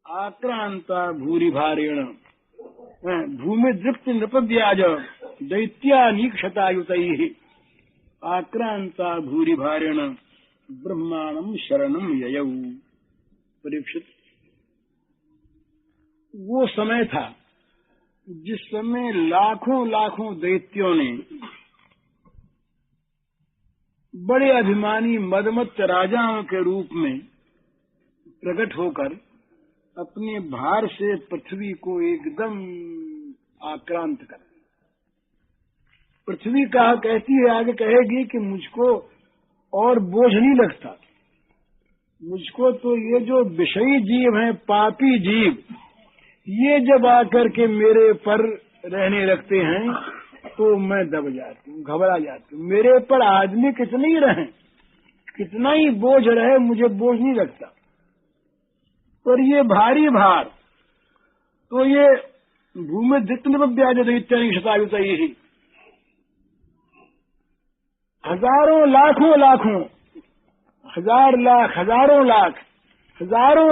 आक्रांता भूरि भारेण भूमि दृप्त नृपव्याज दैत्यानीक्षतायुतैः आक्रांता भूरि भारेण ब्रह्माणं शरणं ययौ। परीक्षित, वो समय था जिस समय लाखों लाखों दैत्यों ने बड़े अभिमानी मदमत्त राजाओं के रूप में प्रकट होकर अपने भार से पृथ्वी को एकदम आक्रांत कर दिया। पृथ्वी कहती है, आगे कहेगी कि मुझको और बोझ नहीं लगता, मुझको तो ये जो विषयी जीव हैं, पापी जीव, ये जब आकर के मेरे पर रहने लगते हैं तो मैं दब जाती हूँ, घबरा जाती हूँ। मेरे पर आदमी कितने ही रहें, कितना ही बोझ रहे, मुझे बोझ नहीं लगता। पर ये भारी भार तो ये भूमि दैत्याज दैत्यानीक्षतायुत ही हजारों लाखों लाखों हजार लाख हजारों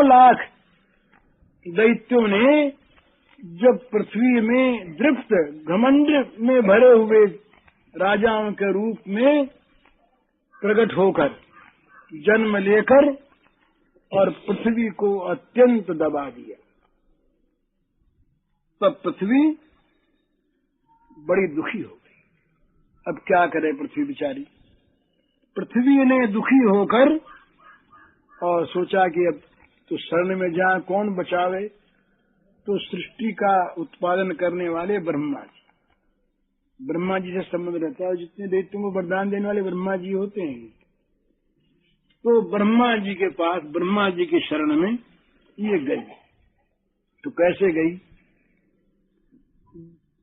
लाख दैत्यों ने जब पृथ्वी में दृप्त घमंड में भरे हुए राजाओं के रूप में प्रकट होकर जन्म लेकर और पृथ्वी को अत्यंत दबा दिया, तब पृथ्वी बड़ी दुखी हो गई। अब क्या करे पृथ्वी बेचारी। पृथ्वी ने दुखी होकर और सोचा कि अब तो शरण में जहाँ कौन बचावे, तो सृष्टि का उत्पादन करने वाले ब्रह्मा जी से संबंध रहता है। जितने दैत्यों को वरदान देने वाले ब्रह्मा जी होते हैं, तो ब्रह्मा जी के पास, ब्रह्मा जी की शरण में ये गई। तो कैसे गई?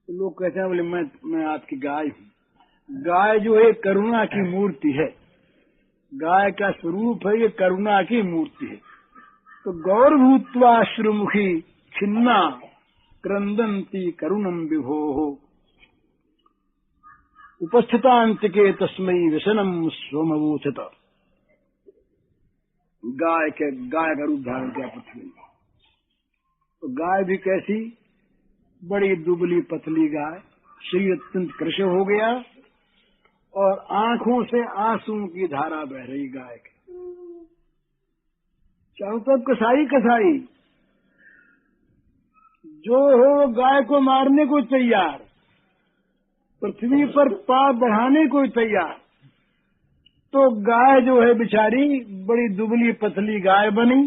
तो लोग कहते हैं, बोले मैं आपकी गाय हूँ। गाय जो है करुणा की मूर्ति है, गाय का स्वरूप है, ये करुणा की मूर्ति है। तो गौर भूत्वाश्रुमुखी छिन्ना क्रंदंती करुणम विभोः उपस्थितांतिके तस्मै व्यसनम स्वमवूथित। गाय का रूप धारण किया पृथ्वी में। तो गाय भी कैसी? बड़ी दुबली पतली गाय, शरीर अत्यंत कृश हो गया और आंखों से आंसुओं की धारा बह रही गाय की। चारों तरफ कसाई कसाई, जो हो गाय को मारने को तैयार, पृथ्वी पर पाप बढ़ाने को तैयार। तो गाय जो है बेचारी बड़ी दुबली पतली गाय बनी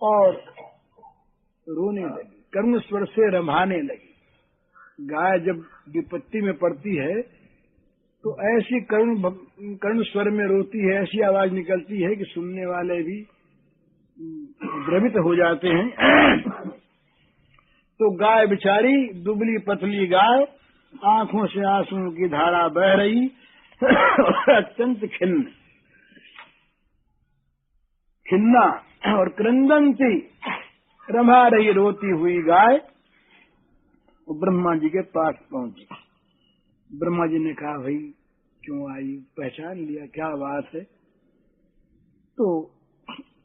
और रोने लगी, करुण स्वर से रंभाने लगी। गाय जब विपत्ति में पड़ती है तो ऐसी करुण स्वर में रोती है, ऐसी आवाज निकलती है कि सुनने वाले भी द्रवित हो जाते हैं। तो गाय बेचारी दुबली पतली गाय, आंखों से आंसुओं की धारा बह रही और अत्यंत खिन्ना और क्रंदंती रंभा रही रोती हुई गाय वो ब्रह्मा जी के पास पहुंची। ब्रह्मा जी ने कहा, भाई क्यों आई, पहचान लिया, क्या बात है? तो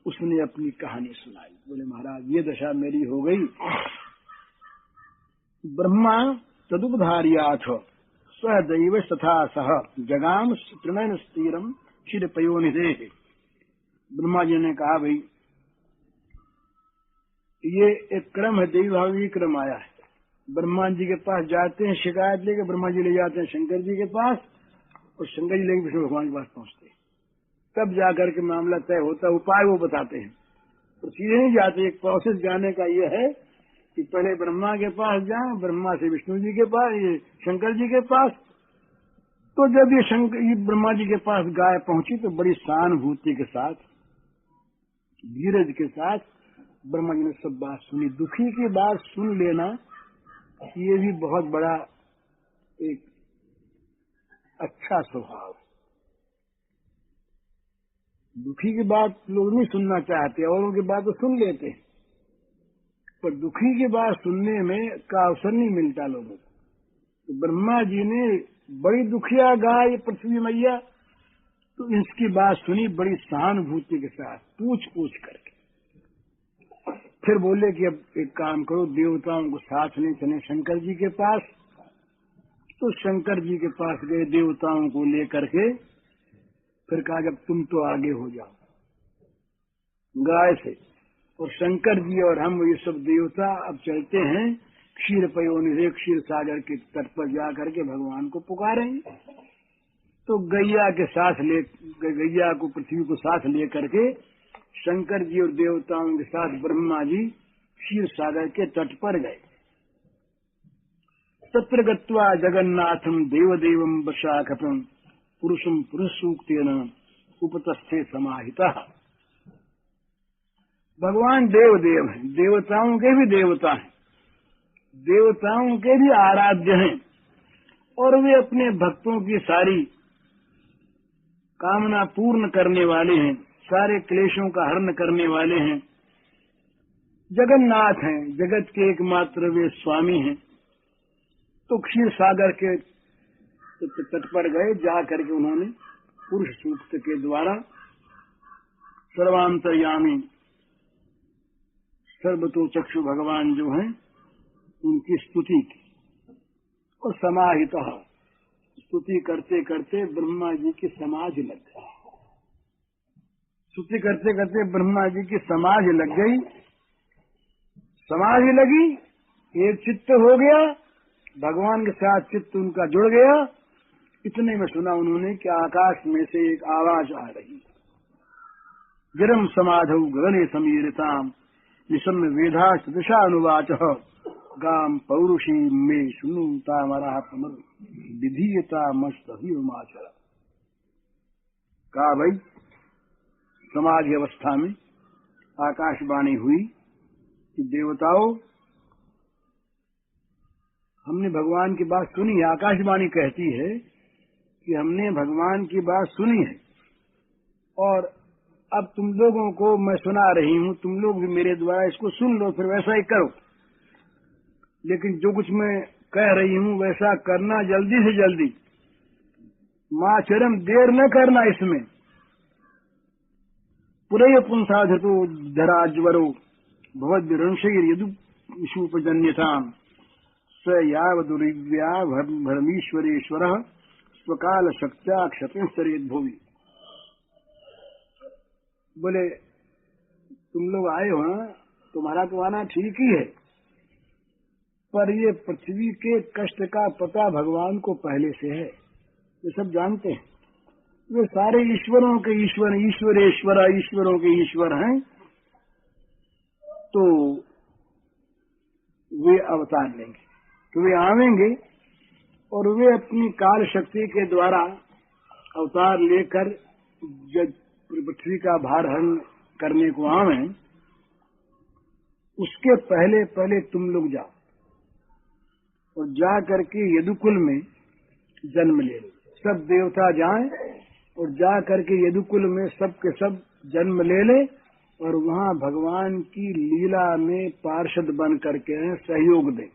उसने अपनी कहानी सुनाई। बोले महाराज, ये दशा मेरी हो गई। ब्रह्मा तदुपधार्याथ स्वदैव तथा सह जगाम तृणयन स्थिरम क्षीरपयोनिधे। ब्रह्मा जी ने कहा, भाई ये एक क्रम है, देवी भावी क्रम आया है। ब्रह्मा जी के पास जाते हैं शिकायत लेकर, ब्रह्मा जी ले जाते हैं शंकर जी के पास और शंकर जी लेकर विष्णु भगवान के पास पहुंचते हैं। तब जाकर के मामला तय होता है, उपाय वो बताते हैं। तो सीधे नहीं जाते, एक प्रोसेस जाने का ये है कि पहले ब्रह्मा के पास जाएं, ब्रह्मा से विष्णु जी के पास, ये शंकर जी के पास। तो जब ये ब्रह्मा जी के पास गाय पहुंची तो बड़ी सहानुभूति के साथ, धीरज के साथ ब्रह्मा जी ने सब बात सुनी। दुखी की बात सुन लेना ये भी बहुत बड़ा एक अच्छा स्वभाव है। दुखी की बात लोग नहीं सुनना चाहते, औरों की बात तो सुन लेते हैं, पर दुखी की बात सुनने में का अवसर नहीं मिलता लोगों को। तो ब्रह्मा जी ने बड़ी दुखिया गाय पृथ्वी मैया, तो इसकी बात सुनी बड़ी सहानुभूति के साथ, पूछ पूछ करके। फिर बोले कि अब एक काम करो, देवताओं को साथ ले चले शंकर जी के पास। तो शंकर जी के पास गए देवताओं को लेकर के। फिर कहा जब तुम तो आगे हो जाओ गाय से, और शंकर जी और हम ये सब देवता अब चलते हैं क्षीर पयोनिधि, क्षीर सागर के तट पर जाकर के भगवान को पुकारेंगे। तो गैया के साथ गैया को, पृथ्वी को साथ लेकर के शंकर जी और देवताओं के साथ ब्रह्मा जी क्षीर सागर के तट पर गए। तत्र गत्वा जगन्नाथम देवदेवम वशाखपम पुरुषम पुरुष सूक्तेन उपतस्थे समाहितः। भगवान देवदेव हैं, देवताओं के भी देवता हैं, देवताओं के भी आराध्य हैं, और वे अपने भक्तों की सारी कामना पूर्ण करने वाले हैं, सारे क्लेशों का हरण करने वाले हैं। जगन्नाथ हैं, जगत के एकमात्र वे स्वामी हैं। तो क्षीर सागर के तट पर गए, जा करके उन्होंने पुरुष सूक्त के द्वारा सर्वांतर्यामी सर्वतोचक्षु भगवान जो हैं उनकी स्तुति की। और समाहितः, स्तुति करते करते ब्रह्मा जी की समाधि लग गई। स्तुति करते करते ब्रह्मा जी की समाधि लग गई। समाधि लगी, एक चित्त हो गया, भगवान के साथ चित्त उनका जुड़ गया। इतने में सुना उन्होंने कि आकाश में से एक आवाज आ रही, गिरम समाधौ गगने समीरिताम निशम्य वेदाश्च दिशानुवाच गाम पौरुषी में सुनुता मरा पुनर विधीयता मस्तमाचर। कहा भाई, समाधि अवस्था में आकाशवाणी हुई कि देवताओं, हमने भगवान की बात सुनी है। आकाशवाणी कहती है कि हमने भगवान की बात सुनी है, और अब तुम लोगों को मैं सुना रही हूं, तुम लोग भी मेरे द्वारा इसको सुन लो, फिर वैसा ही करो। लेकिन जो कुछ मैं कह रही हूं वैसा करना जल्दी से जल्दी, माचरम देर न करना इसमें। पुरय पुंसाधतो धराज्वरो भवद्विरंशैर यदुषूपजन्यताम स यावदुरिव्या भरमीश्वरेश्वर स्वकाल शक्त्या क्षतिस्तरेद भूमि। बोले तुम लोग आए हो ना, तुम्हारा तो आना ठीक ही है, पर ये पृथ्वी के कष्ट का पता भगवान को पहले से है, ये सब जानते हैं। वे सारे ईश्वरों के ईश्वर, ईश्वरों के ईश्वर हैं। तो वे अवतार लेंगे, तो वे आवेंगे, और वे अपनी काल शक्ति के द्वारा अवतार लेकर जब पृथ्वी का भार हरण करने को आवे, उसके पहले पहले तुम लोग जाओ और जा करके यदुकुल में जन्म ले लो। सब देवता जाएं और जा करके यदुकुल में सब के सब जन्म ले ले, और वहां भगवान की लीला में पार्षद बन करके सहयोग दें।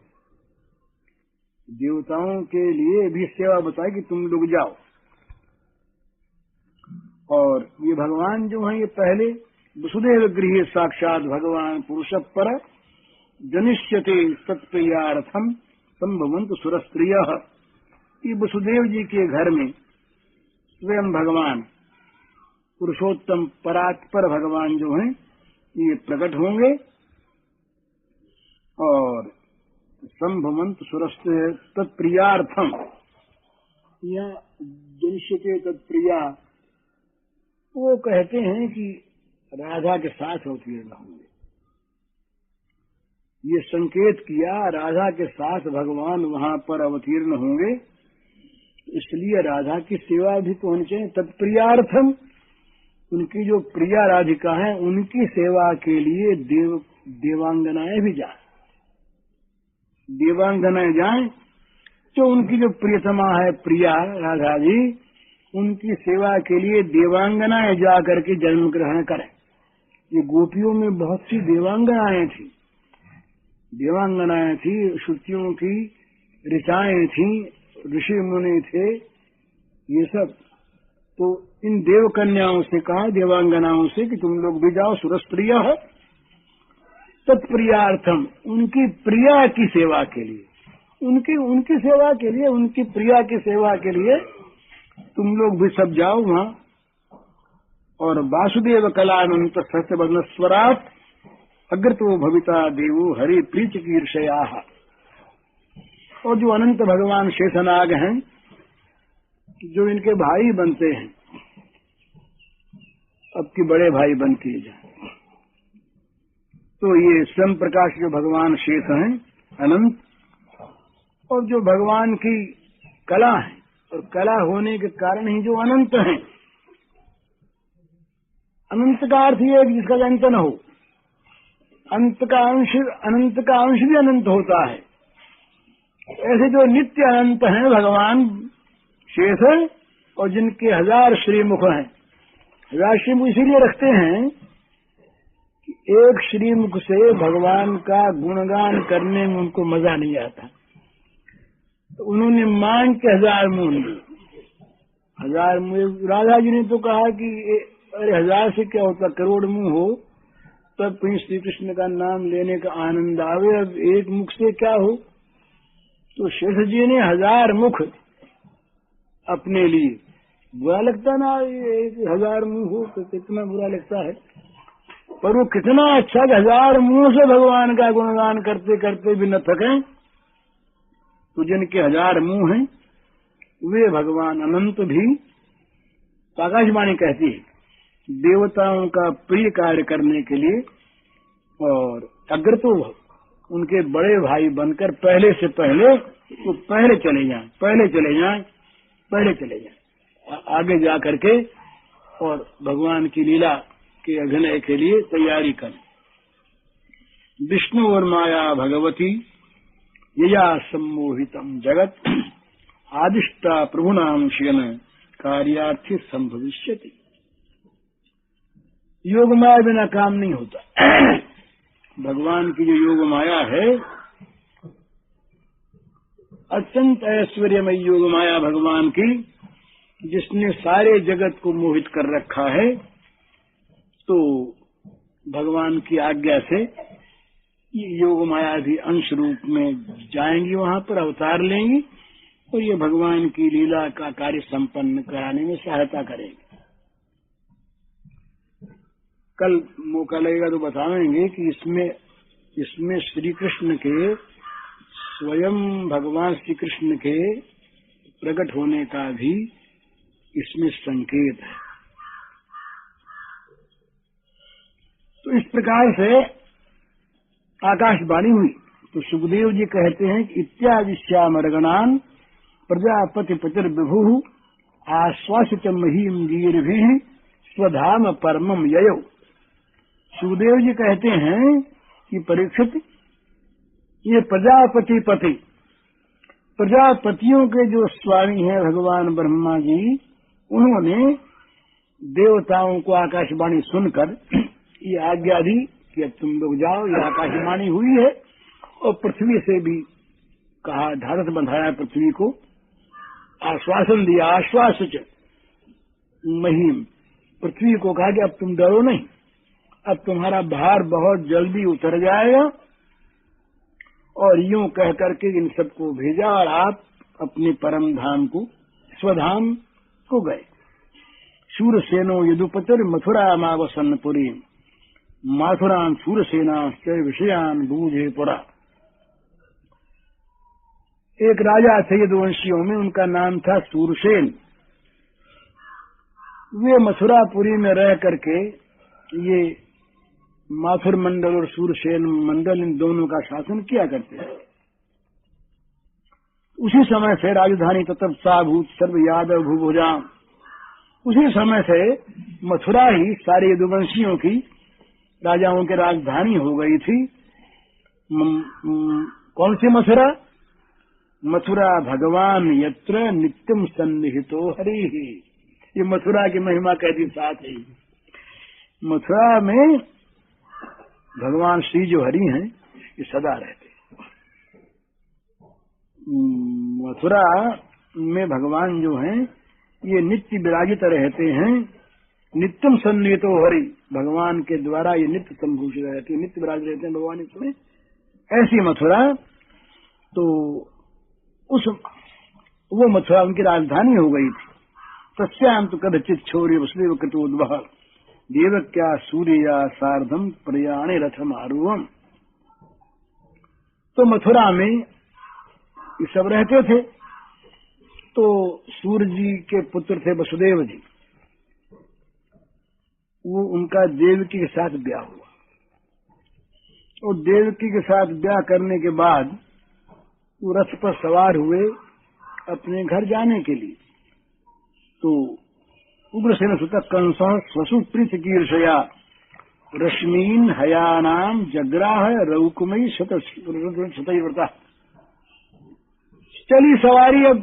देवताओं के लिए भी सेवा बताए कि तुम लोग जाओ। और ये भगवान जो हैं, ये पहले वसुदेव गृहे साक्षात भगवान पुरुष पर जनिष्यते सत्प्रियार्थम संभवंत सुरस्त्रिय। ये वसुदेव जी के घर में स्वयं भगवान पुरुषोत्तम परात्पर भगवान जो हैं ये प्रकट होंगे, और संभवंत सुरस्त्रिय तत्प्रियार्थम, या जनिष्यते तत्प्रिया, वो कहते हैं कि राधा के साथ अवतीर्ण होंगे। ये संकेत किया राधा के साथ भगवान वहां पर अवतीर्ण होंगे, इसलिए राधा की सेवा भी तो होनी चाहिए। तत्प्रियार्थम, उनकी जो प्रिया राधिका है उनकी सेवा के लिए देवांगनाएं भी जाएं, देवांगनाएं जाएं। तो उनकी जो प्रियतमा है प्रिया राधा जी, उनकी सेवा के लिए देवांगनाएं जा करके जन्म ग्रहण करें। ये गोपियों में बहुत सी देवांगनाएं थी, श्रुतियों की ऋचाएं थी, ऋषि मुनि थे, ये सब। तो इन देव कन्याओं से कहा, देवांगनाओं से, कि तुम लोग भी जाओ सुरस्त्रिय है। तत्प्रियार्थम, उनकी प्रिया की सेवा के लिए, उनकी सेवा के लिए, उनकी प्रिया की सेवा के लिए तुम लोग भी सब जाओ वहां। और वासुदेव कलानंत सत्यवर्ण स्वराट अग्रतो भविता देवो हरि प्रीच कीर्षया। और जो अनंत भगवान शेषनाग हैं, जो इनके भाई बनते हैं, अब की बड़े भाई बन के जाए, तो ये स्वयं प्रकाश जो भगवान शेष हैं अनंत, और जो भगवान की कला है, और कला होने के कारण ही जो अनंत हैं। अनंत का अर्थ ये है कि जिसका अंत न हो, अंत का अंश भी अनंत होता है। ऐसे जो नित्य अनंत हैं भगवान शेष, और जिनके 1000 श्रीमुख हैं। 1000 श्रीमुख इसीलिए रखते हैं कि एक श्रीमुख से भगवान का गुणगान करने में उनको मजा नहीं आता, तो उन्होंने मांग के 1000 मुंह लिए। 1000 मुंह, राधा जी ने तो कहा कि अरे 1000 से क्या होता, करोड़ मुंह हो तब कहीं श्री कृष्ण का नाम लेने का आनंद आवे, अब एक मुख से क्या हो। तो शेष जी ने 1000 मुख अपने लिए, बुरा लगता ना, 1000 मुंह हो तो कितना बुरा लगता है, पर वो कितना अच्छा कि 1000 मुंह से भगवान का गुणगान करते करते भी न थकें। तो जिनके 1000 मुंह हैं वे भगवान अनंत भी। आकाशवाणी कहती है देवताओं का प्रिय कार्य करने के लिए, और अग्रतो उनके बड़े भाई बनकर पहले से पहले, वो पहले चले जाएं, आगे जा करके और भगवान की लीला के अभिनय के लिए तैयारी करें। विष्णु और माया भगवती यया सम्मोहितम जगत आदिष्टा प्रभुनाम शिवन कार्यार्थी संभविष्यति। योग माया बिना काम नहीं होता। भगवान की जो योग माया है, अत्यंत ऐश्वर्यमय योग माया भगवान की, जिसने सारे जगत को मोहित कर रखा है। तो भगवान की आज्ञा से ये योग माया भी अंश रूप में जाएंगी, वहां पर अवतार लेंगी, और ये भगवान की लीला का कार्य संपन्न कराने में सहायता करेंगे। कल मौका लगेगा तो बताएंगे कि इसमें श्री कृष्ण के, स्वयं भगवान श्री कृष्ण के प्रकट होने का भी इसमें संकेत है। तो इस प्रकार से आकाशवाणी हुई। तो सुखदेव जी कहते हैं कि इत्यादि श्यामरगणान प्रजापति पतिर विभु आश्वासित महीम गीर्भि स्वधाम परमम ययौ। सुखदेव जी कहते हैं कि परीक्षित, ये प्रजापतियों के जो स्वामी हैं भगवान ब्रह्मा जी, उन्होंने देवताओं को आकाशवाणी सुनकर ये आज्ञा दी कि अब तुम लोग जाओ, ये आकाशवाणी हुई है। और पृथ्वी से भी कहा, ढाढ़स बंधाया पृथ्वी को, आश्वासन दिया, आश्वासित महीम, पृथ्वी को कहा कि अब तुम डरो नहीं, अब तुम्हारा भार बहुत जल्दी उतर जाएगा। और यूं कह करके इन सबको भेजा और आप अपने परम धाम को, स्वधाम को गए। शूरसेनो यदुपतिर मथुरा मावसन्नपुरी माथुरान शूरसेना विषयान बूझे पुरा। एक राजा थे यदुवंशियों में, उनका नाम था शूरसेन। वे मथुरापुरी में रह करके ये माथुर मंडल और शूरसेन मंडल, इन दोनों का शासन किया करते थे। उसी समय से राजधानी ततप्सा भूत सर्व यादव भूभुजा, उसी समय से मथुरा ही सारे यदुवंशियों की, राजाओं की राजधानी हो गई थी। कौन सी मथुरा? मथुरा भगवान यत्र नित्यम सन्निहितो हरि। ये मथुरा की महिमा कहती साथ ही, मथुरा में भगवान श्री जो हरि हैं ये सदा रहते। मथुरा में भगवान जो हैं ये नित्य विराजित रहते हैं। नित्यम सन्निहितो हरि, भगवान के द्वारा ये नित्य संभूषित रहती है, नित्य विराज रहते हैं भगवान इसमें। ऐसी मथुरा, तो वो मथुरा उनकी राजधानी हो गई थी। तस्यां तो कदाचित छोर्य वसुदेव कृतोद्वह देवक्या सूर्या सार्धम प्रयाणे रथम आरूढ़। तो मथुरा में ये सब रहते थे। तो सूर्य जी के पुत्र थे वसुदेव जी, वो उनका देवकी के साथ ब्याह हुआ, और देवकी के साथ ब्याह करने के बाद वो रथ पर सवार हुए अपने घर जाने के लिए। तो उग्रसेन सुत कंस स्वसु प्रीत कीर्षया रश्मीन हयानाम जग्राह रौकुमयी शतव्रता। चली सवारी। अब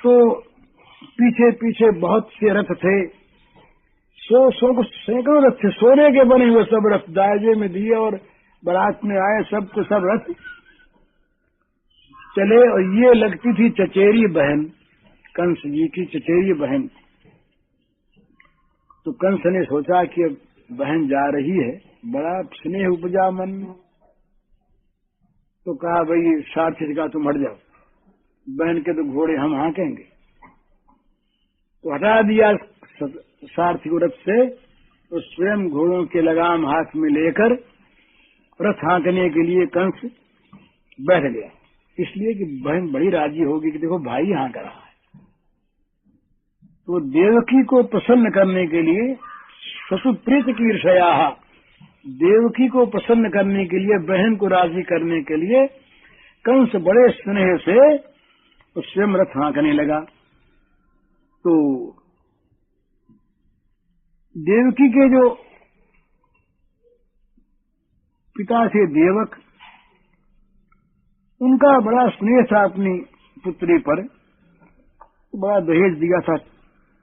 तो पीछे पीछे बहुत से रथ थे, सैकड़ों रथ थे, सोने के बने हुए सब रथ दायजे में दिए, और बारात में आए सब के सब रथ चले। और ये लगती थी चचेरी बहन, कंस जी की चचेरी बहन। तो कंस ने सोचा कि अब बहन जा रही है, बड़ा स्नेह उपजा मन में। तो कहा भाई सारथी का तुम हट जाओ, बहन के तो घोड़े हम हाँकेंगे। तो हटा दिया सारथी को रथ से, तो स्वयं घोड़ों के लगाम हाथ में लेकर रथ हाँकने के लिए कंस बैठ गया, इसलिए कि बहन बड़ी राजी होगी कि देखो भाई हाँक रहा है। तो देवकी को प्रसन्न करने के लिए ससुप्रीत कीर्षया, देवकी को प्रसन्न करने के लिए, बहन को राजी करने के लिए कंस बड़े स्नेह से स्वयं रथ हाँकने लगा। तो देवकी के जो पिता थे देवक, उनका बड़ा स्नेह था अपनी पुत्री पर, बड़ा दहेज दिया था।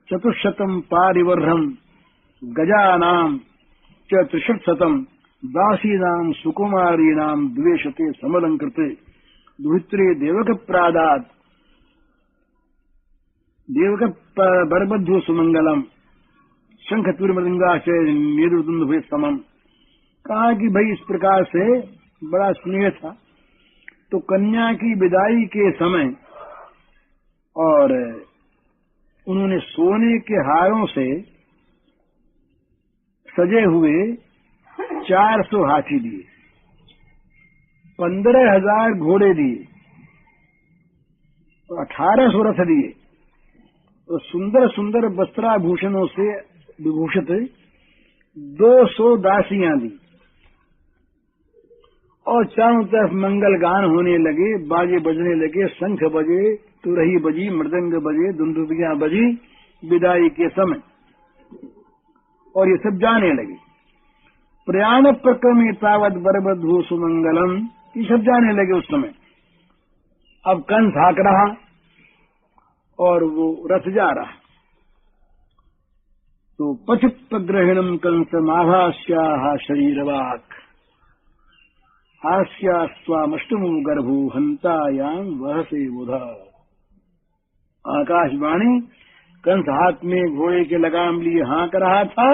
चतुशतम पारिवर्धम गजानाम च 63 दासीनाम सुकुमारीनाम द्वेषते समलंकृते दुहित्रे देवक प्रादात देवक बरबद्धु सुमंगलम शंख तुर मृदंगाशय निरुदुंद समम। कहा कि भाई इस प्रकार से बड़ा स्नेह था। तो कन्या की विदाई के समय और उन्होंने सोने के हारों से सजे हुए 400 हाथी दिए, 15,000 घोड़े दिए, और 1800 रथ दिए, और सुंदर सुंदर वस्त्राभूषणों से विभूषित 200 दासियां दी। और चारों तरफ मंगल गान होने लगे, बाजे बजने लगे, शंख बजे, तुरही बजी, मृदंग बजे, दुंदुभियां बजी विदाई के समय, और ये सब जाने लगे। प्रयाण प्रक्रमे तावत बरबद्धु सुमंगलम, ये सब जाने लगे उस समय। अब कंस हाँक रहा और वो रथ जा रहा। तो पथित प्रग्रहणम कंस माभास्या शरीरवाक हास्या स्वामष्टमु गर्भो हंतायां वहसे बुधा। आकाशवाणी, कंस हाथ में घोड़े के लगाम लिए हाँक रहा था।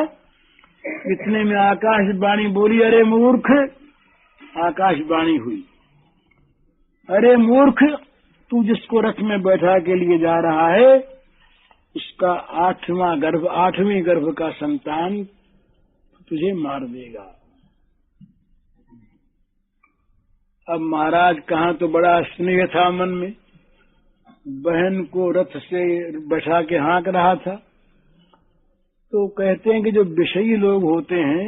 इतने में आकाशवाणी बोली, अरे मूर्ख। आकाशवाणी हुई, अरे मूर्ख, तू जिसको रथ में बैठा के लिए जा रहा है उसका 8वें गर्भ का संतान तुझे मार देगा। अब महाराज कहाँ तो बड़ा स्नेह था मन में, बहन को रथ से बैठा के हाँक रहा था। तो कहते हैं कि जो विषयी लोग होते हैं,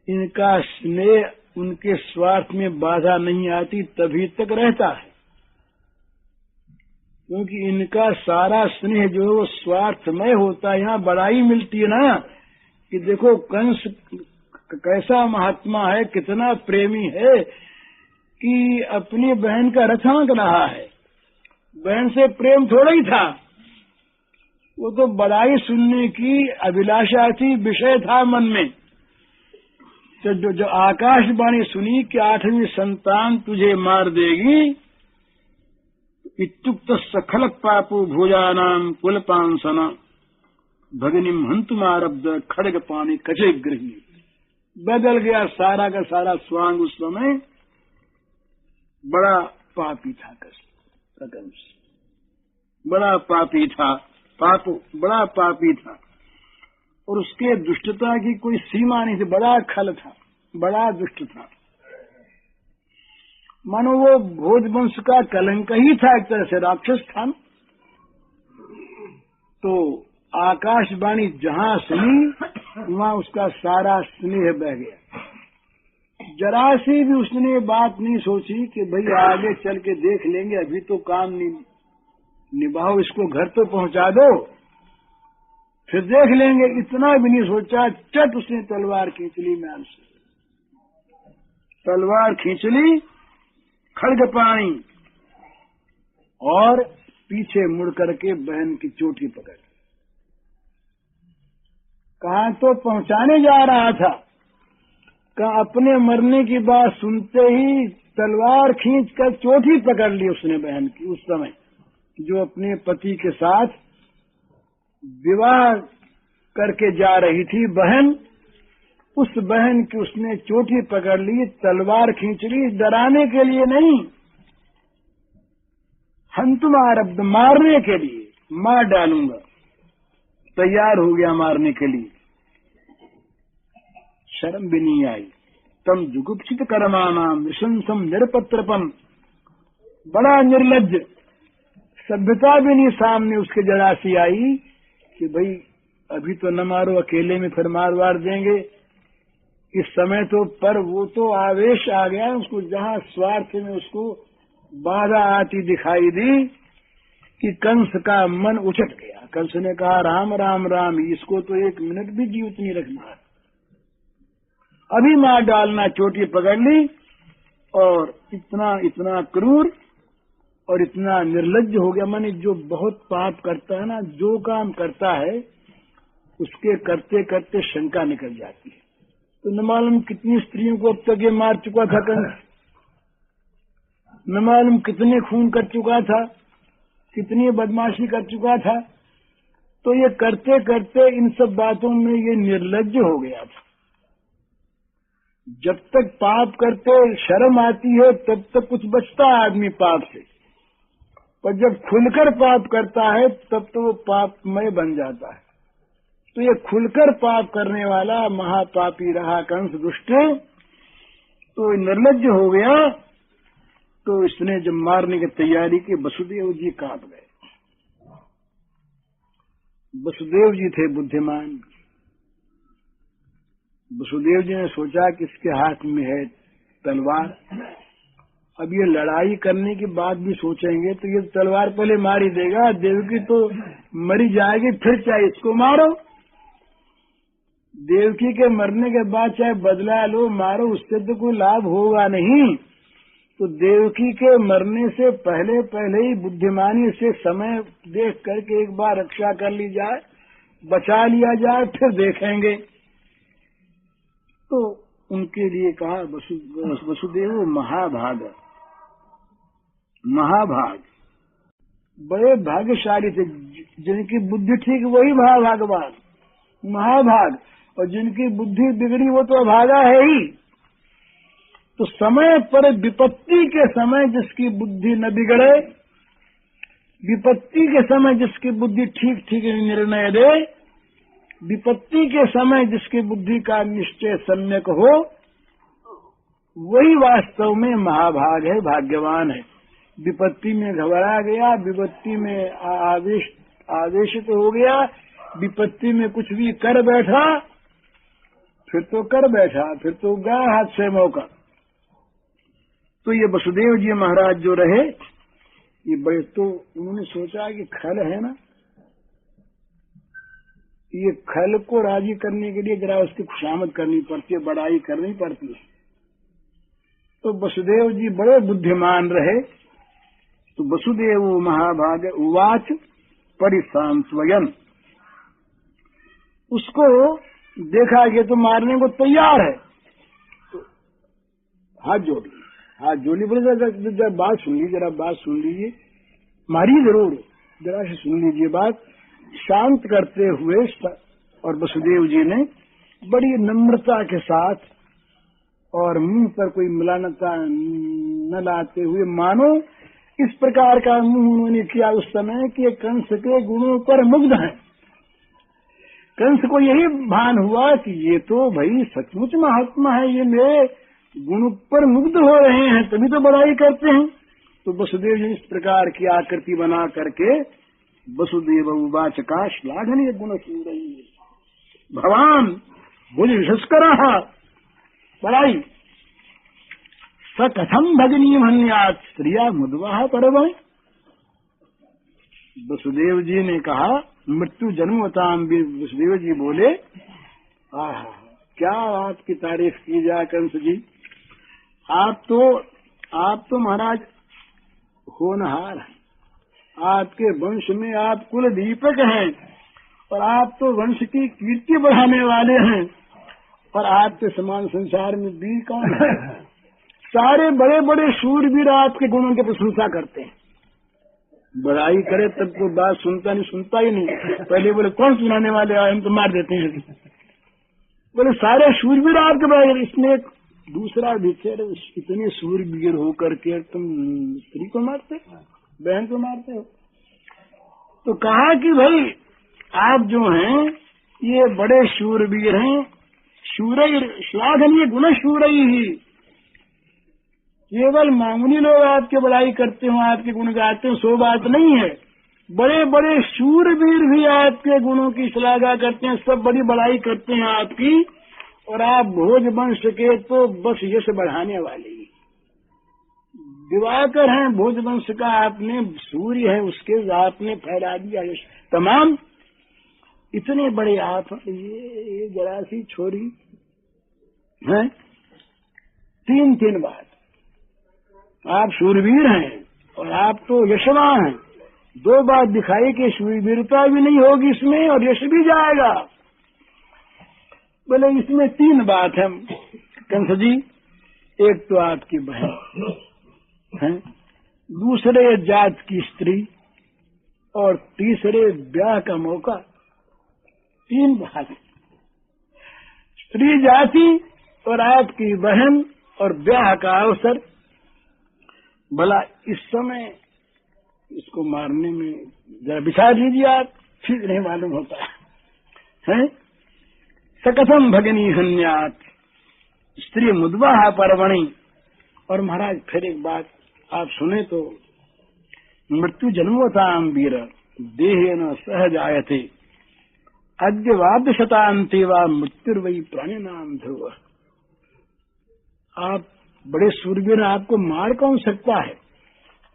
इनका स्नेह उनके स्वार्थ में बाधा नहीं आती तभी तक रहता है, क्योंकि इनका सारा स्नेह जो है वो स्वार्थमय होता है। यहाँ बड़ाई मिलती है ना कि देखो कंस कैसा महात्मा है, कितना प्रेमी है कि अपनी बहन का रथ हाँक रहा है। बहन से प्रेम थोड़ा ही था, वो तो बड़ाई सुनने की अभिलाषा थी, विषय था मन में। तो जो आकाशवाणी सुनी कि 8वीं संतान तुझे मार देगी, इत्युक्त सखल पापो भुजानाम कुलपांसना भगिनीम हंतुमारब्ध खड़ग पानी कचे गृहिणी। बदल गया सारा का सारा स्वांग। उस समय बड़ा पापी था कंस, बड़ा पापी था, बड़ा पापी था, और उसके दुष्टता की कोई सीमा नहीं थी। बड़ा खल था, बड़ा दुष्ट था, मानो वो भोजवंश का कलंक ही था, एक तरह से राक्षस था। तो आकाशवाणी जहां सुनी वहां उसका सारा स्नेह बह गया। जरा सी भी उसने बात नहीं सोची कि भाई आगे चल के देख लेंगे, अभी तो काम निभाओ, इसको घर तो पहुंचा दो, फिर देख लेंगे। इतना भी नहीं सोचा, चट उसने तलवार खींच ली म्यान से, तलवार खींच ली, खड़ग पानी, और पीछे मुड़ करके बहन की चोटी पकड़। कहाँ तो पहुंचाने जा रहा था, कहा अपने मरने की बात सुनते ही तलवार खींचकर चोटी पकड़ ली उसने बहन की। उस समय जो अपने पति के साथ विवाह करके जा रही थी बहन, उस बहन की उसने चोटी पकड़ ली, तलवार खींच ली, डराने के लिए नहीं, हंतुमारब्ध, मारने के लिए, मार डालूंगा, तैयार हो गया मारने के लिए। शर्म भी नहीं आई। तम जुगुप्सित कर्माणाम निशंसम निरपत्रपम, बड़ा निर्लज्ज, सभ्यता भी नहीं सामने उसके जरा सी आई कि भाई अभी तो न मारो, अकेले में फिर मार देंगे इस समय तो। पर वो तो आवेश आ गया उसको, जहां स्वार्थ में उसको बाधा आती दिखाई दी कि कंस का मन उछट गया। कंस ने कहा राम राम राम, इसको तो एक मिनट भी जीवित नहीं रखना है, अभी मार डालना। चोटी पकड़ ली, और इतना क्रूर और इतना निर्लज्ज हो गया। माने जो बहुत पाप करता है ना, जो काम करता है उसके करते करते शंका निकल जाती है। तो न मालूम कितनी स्त्रियों को अब तक ये मार चुका था कंस, न मालूम कितने खून कर चुका था, कितनी बदमाशी कर चुका था। तो ये करते करते इन सब बातों में ये निर्लज्ज हो गया था। जब तक पाप करते शर्म आती है तब तक कुछ बचता है आदमी पाप से, पर जब खुलकर पाप करता है तब तो वो पापमय बन जाता है। तो ये खुलकर पाप करने वाला महापापी रहा कंस दुष्ट, तो निर्लज्ज हो गया। तो इसने जब मारने की तैयारी की, वसुदेव जी कांप गए। वसुदेव जी थे बुद्धिमान। वसुदेव जी ने सोचा कि इसके हाथ में है तलवार, अब ये लड़ाई करने की बात भी सोचेंगे तो ये तलवार पहले मार ही देगा, देवकी तो मरी जाएगी, फिर चाहे इसको मारो। देवकी के मरने के बाद चाहे बदला लो, मारो, उससे तो कोई लाभ होगा नहीं। तो देवकी के मरने से पहले पहले ही बुद्धिमानी से समय देख करके एक बार रक्षा कर ली जाए, बचा लिया जाए, फिर देखेंगे। तो उनके लिए कहा वसुदेव महाभाग, महाभाग बड़े भाग्यशाली थे। जिनकी बुद्धि ठीक वही महाभागवान, महाभाग, और जिनकी बुद्धि बिगड़ी वो तो अभागा है ही। तो समय पर विपत्ति के समय जिसकी बुद्धि न बिगड़े, विपत्ति के समय जिसकी बुद्धि ठीक ठीक निर्णय दे, विपत्ति के समय जिसकी बुद्धि का निश्चय सम्यक हो, वही वास्तव में महाभाग है, भाग्यवान है। विपत्ति में घबरा गया, विपत्ति में आवेशित हो गया, विपत्ति में कुछ भी कर बैठा, फिर तो कर बैठा, फिर तो गया हाथ से मौका। तो ये वसुदेव जी महाराज जो रहे, ये बड़े, तो उन्होंने सोचा कि खल है ना, ये खल को राजी करने के लिए जरा उसकी खुशामद करनी पड़ती है, बड़ाई करनी पड़ती है। तो वसुदेव जी बड़े बुद्धिमान रहे। तो वसुदेव महाभाग उवाच परिसांत्वयन्, उसको देखा ये तो मारने को तैयार है, तो हाथ जोड़ी बोले जरा बात सुन लीजिए, जरा बात सुन लीजिए, मारिए जरूर, जरा से सुन लीजिए बात। शांत करते हुए और वसुदेव जी ने बड़ी नम्रता के साथ और मुंह पर कोई मिलानता न लाते हुए, मानो इस प्रकार का मुंह उन्होंने किया उस समय कि कंस के गुणों पर मुग्ध है। कंस को यही भान हुआ कि ये तो भाई सचमुच महात्मा है, ये मेरे गुण पर मुग्ध हो रहे हैं, तभी तो बड़ाई करते हैं। तो वसुदेव जी इस प्रकार की आकृति बना करके वसुदेव उवाच का श्लाघनीय गुण सूरई भगवान भुज विशस्कर बड़ाई स कथम भगिनी मन्यात स्त्रिया मुद्वा पर्व। वसुदेव जी ने कहा, मृत्यु जन्मताम। वसुदेव जी बोले, आह क्या आपकी तारीफ की जाए कंस जी, आप तो महाराज होनहार हैं, आपके वंश में आप कुल दीपक हैं और आप तो वंश की कीर्ति बढ़ाने वाले हैं, और आपके समान संसार में वीर कौन है? सारे बड़े बड़े शूरवीर आपके गुणों की प्रशंसा करते हैं, बड़ाई करे तब कोई बात सुनता ही नहीं। पहले बोले कौन सुनाने वाले आए, हम तो मार देते हैं। बोले सारे शूरवीर आपके बड़ाई। इसमें एक दूसरा विचार, इतने शूरवीर होकर के तुम स्त्री को मारते, बहन को मारते हो। तो कहा कि भाई आप जो हैं ये बड़े शूरवीर हैं, शूरई श्लाघनीय गुण शूरई ही। केवल मामूली लोग आपके बड़ाई करते हो, आपके गुण गाते हो, सो बात नहीं है। बड़े बड़े शूरवीर भी आपके गुणों की श्लाघा करते हैं, सब बड़ी बड़ाई करते हैं आपकी। और आप भोज वंश के तो बस यश बढ़ाने वाले ही दिवाकर हैं। भोज वंश का आपने सूर्य है, उसके आपने फैला दिया यश तमाम। इतने बड़े आप, ये जरा सी छोरी हैं, तीन बात आप शूरवीर हैं और आप तो यशवान हैं। दो बात दिखाई कि शूरवीरता भी नहीं होगी इसमें और यश भी जाएगा। बोले इसमें तीन बात है कंस जी, एक तो आपकी बहन है, दूसरे जात की स्त्री और तीसरे ब्याह का मौका। तीन बात, स्त्री जाति और आपकी बहन और ब्याह का अवसर। भला इस समय इसको मारने में जरा विचार लीजिए आप, ठीक नहीं मालूम होता है। सकथम भगिनी हन्यात स्त्री मुद्वा पर्वणि। और महाराज फिर एक बात आप सुने तो, मृत्यु जन्मोताम वीर देहेन सहज आयते अद्य वाद्य शतांते वा मृत्युर्वई प्राणी नाम ध्रुव। आप बड़े सूरवीर, आपको मार कौन सकता है?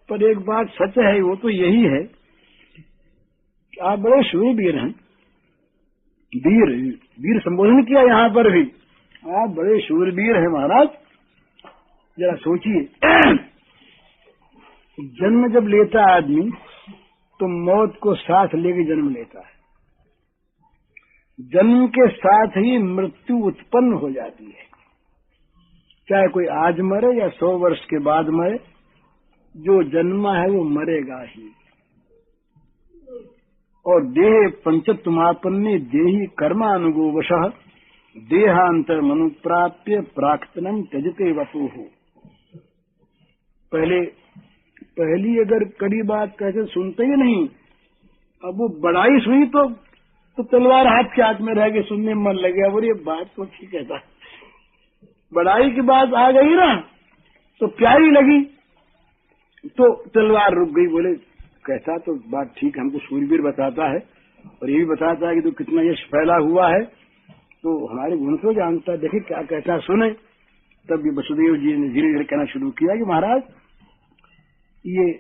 पर एक बात सच है, वो तो यही है कि आप बड़े शूरवीर हैं। वीर संबोधन किया यहाँ पर भी, आप बड़े शूरवीर हैं महाराज। जरा सोचिए, जन्म जब लेता है आदमी तो मौत को साथ लेके जन्म लेता है। जन्म के साथ ही मृत्यु उत्पन्न हो जाती है, चाहे कोई आज मरे या 100 वर्ष के बाद मरे, जो जन्मा है वो मरेगा ही। और देह पंचत्वमापन्ने देही कर्मानुगोवशः देहांतर मनुप्राप्य प्राक्तनम त्यजते वपुः। पहली अगर कड़ी बात कहते सुनते ही नहीं, अब वो बड़ाई सुनी तो तलवार हाथ के हाथ में रह गई, सुनने में मन लगे, और ये बात तो ठीक है था। बड़ाई की बात आ गई ना तो प्यारी लगी तो तलवार रुक गई। बोले कहता तो बात ठीक, हमको सूरवीर बताता है और ये भी बताता है कि तो कितना यश फैला हुआ है, तो हमारे गुण को जानता है, देखे क्या कहता है, सुने। तब ये वसुदेव जी ने धीरे धीरे कहना शुरू किया कि महाराज ये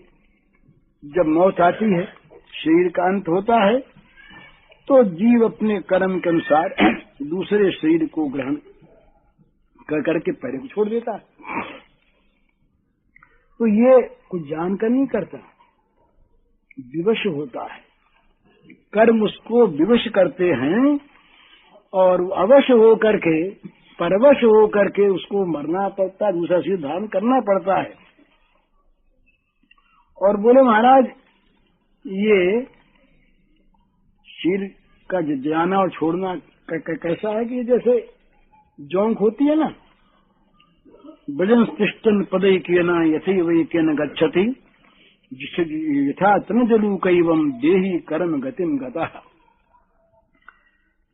जब मौत आती है, शरीर का अंत होता है, तो जीव अपने कर्म के अनुसार दूसरे शरीर को ग्रहण कर करके पहले को छोड़ देता है। तो ये कुछ जानकर नहीं करता, विवश होता है। कर्म उसको विवश करते हैं और अवश्य होकर के, परवश होकर के उसको मरना पड़ता है, दूसरा शरीर धारण करना पड़ता है। और बोले महाराज ये शरीर का जाना और छोड़ना कैसा है कि जैसे जोंक होती है ना, भजन तिष्ठन पदई के न यथी वही के न गच्छति जिसे यथा तनजलू कैवम देही कर्म गतिम गता।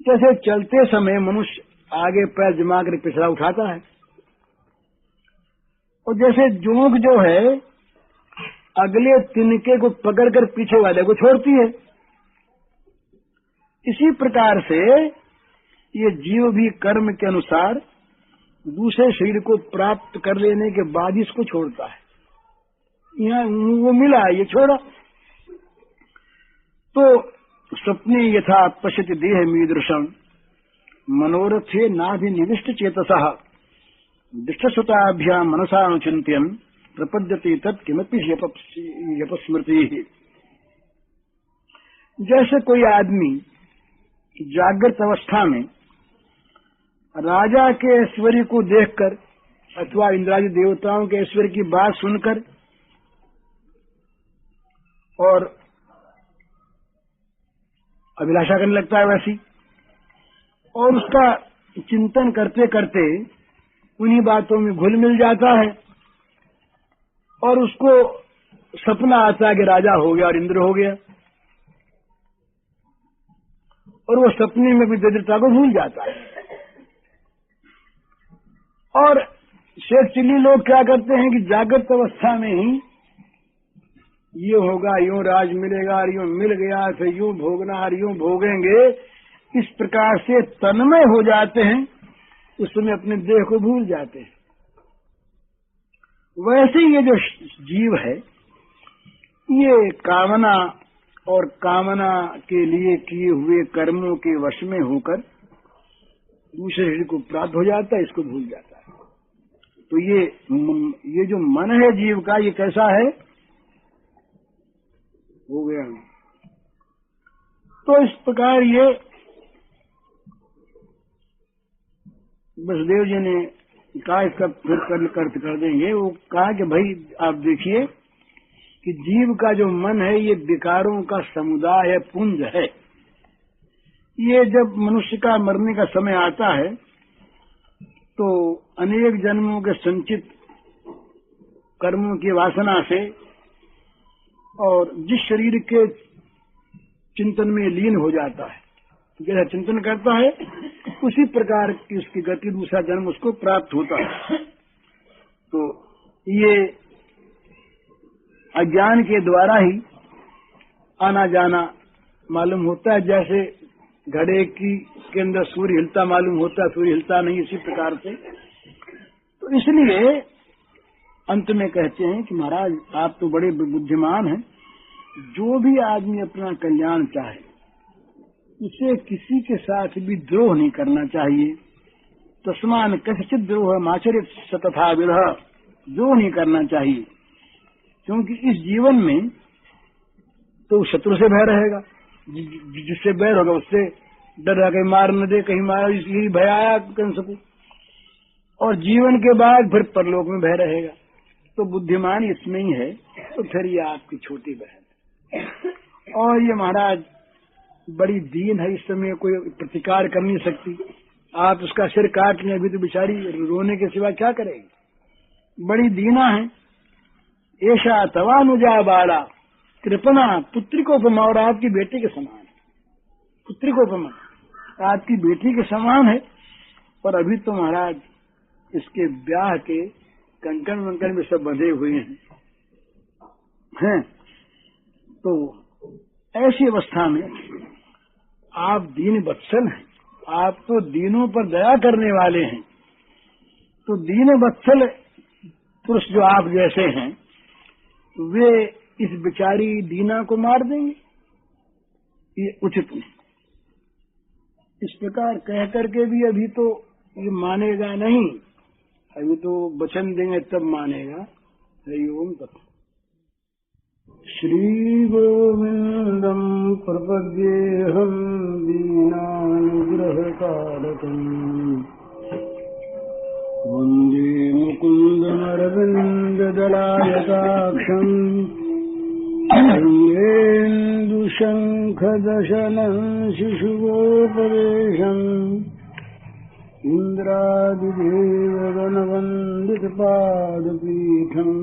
जैसे चलते समय मनुष्य आगे पैर जमा कर पिछड़ा उठाता है, और जैसे जोंक जो है अगले तिनके को पकड़कर पीछे वाले को छोड़ती है, इसी प्रकार से ये जीव भी कर्म के अनुसार दूसरे शरीर को प्राप्त कर लेने के बाद इसको छोड़ता है। यहाँ वो मिला, ये छोड़ा। तो स्वप्ने यथा पश्यति देह मीदृशम मनोरथे नाभि निविष्ट चेतसः दृष्टसुताभ्याम मनसानुचिंत्यन प्रपद्यते तत्किमपि यपस्मृति। जैसे कोई आदमी जागृत अवस्था में राजा के ऐश्वर्य को देखकर अथवा इंद्रादि देवताओं के ऐश्वर्य की बात सुनकर और अभिलाषा करने लगता है वैसी, और उसका चिंतन करते करते उन्हीं बातों में घुल मिल जाता है और उसको सपना आता है कि राजा हो गया और इंद्र हो गया, और वो सपने में भी दरिद्रता को भूल जाता है। और शेखचिल्ली लोग क्या करते हैं कि जागृत अवस्था में ही ये होगा, यूं राज मिलेगा, और यूं मिल गया तो यूं भोगना और यूं भोगेंगे, इस प्रकार से तन्मय हो जाते हैं, उस समय अपने देह को भूल जाते हैं। वैसे ये जो जीव है ये कामना और कामना के लिए किए हुए कर्मों के वश में होकर दूसरे शरीर को प्राप्त हो जाता है, इसको भूल जाता है। तो ये जो मन है जीव का, ये कैसा है? हो गया। तो इस प्रकार ये वसुदेव जी ने कहा, इसका फिर कर देंगे। वो कहा कि भाई आप देखिए कि जीव का जो मन है ये विकारों का समुदाय है, पुंज है। ये जब मनुष्य का मरने का समय आता है तो अनेक जन्मों के संचित कर्मों की वासना से और जिस शरीर के चिंतन में लीन हो जाता है, जैसा चिंतन करता है उसी प्रकार की उसकी गति दूसरा जन्म उसको प्राप्त होता है। तो ये अज्ञान के द्वारा ही आना जाना मालूम होता है। जैसे घड़े के अंदर सूर्य हिलता मालूम होता है, सूर्य हिलता नहीं, इसी प्रकार से। तो इसलिए अंत में कहते हैं कि महाराज आप तो बड़े बुद्धिमान हैं, जो भी आदमी अपना कल्याण चाहे उसे किसी के साथ भी द्रोह नहीं करना चाहिए। तस्मान कस्यचित् द्रोह माचरित सतथा विरह, द्रोह नहीं करना चाहिए, क्योंकि इस जीवन में तो शत्रु से भय रहेगा, जिससे बैर होगा उससे डर रहा, कहीं मार न दे, कहीं मार, यही भय आया कंस को। और जीवन के बाद फिर परलोक में भय रहेगा। तो बुद्धिमान इसमें ही है। तो फिर ये आपकी छोटी बहन है, और ये महाराज बड़ी दीन है, इस समय कोई प्रतिकार कर नहीं सकती। आप उसका सिर काट लें अभी तो बेचारी रोने के सिवा क्या करेगी, बड़ी दीना है। ऐशा तवानुजा बाला कृपना पुत्री को उपमा, और आपकी बेटी के समान है। पुत्री को उपमा आपकी बेटी के समान है, और अभी तो महाराज इसके ब्याह के कंकण वंकण में सब बंधे हुए हैं। तो ऐसी अवस्था में आप दीन वत्सल हैं, आप तो दीनों पर दया करने वाले हैं। तो दीन वत्सल पुरुष जो आप जैसे हैं वे इस बेचारी दीना को मार देंगे, ये उचित नहीं। इस प्रकार कह करके भी अभी तो ये मानेगा नहीं, अभी तो वचन देंगे तब मानेगा। हरि ओम तत्। श्री गोविंदम प्रपद्येहम दीनानुग्रह कारकम वंदे मुकुंदमरविंद दलायताक्षम इंदेन्दु शङ्खदशनं शिशुगोपदेशम् इन्द्रादिदेवगणवन्दितपादपीठम्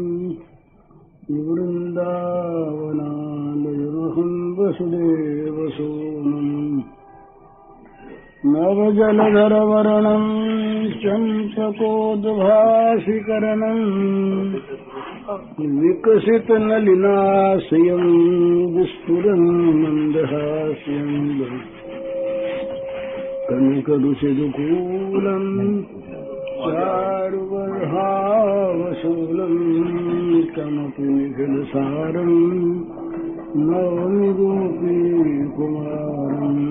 वृन्दावनालयमहं वसुदेवसूनुम् नवजलधरवर्णं चम्पकोद्भासिकरणम् विकसितनलिनाशयं विस्फुरन् मन्दहास्यम् कनकरुचिदुकूलम् चारुबर्हावशूलम् कमपि निखिलसारम् नौमि गोपीकुमारम्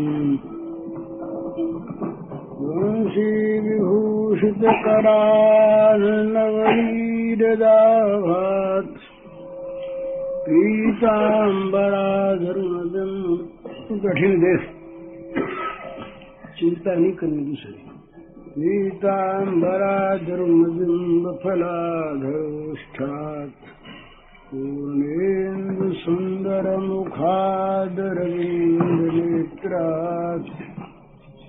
वंशीविभूषितकरार्णवनीरदाभात् पीताम्बराधरुणदम्। कठिन देश, चिंता नहीं करनी दूसरी। पीताम्बराधरुणबिम्बफलाधरोष्ठात् पूर्णेन्दुसुन्दरमुखादरविन्दनेत्रात्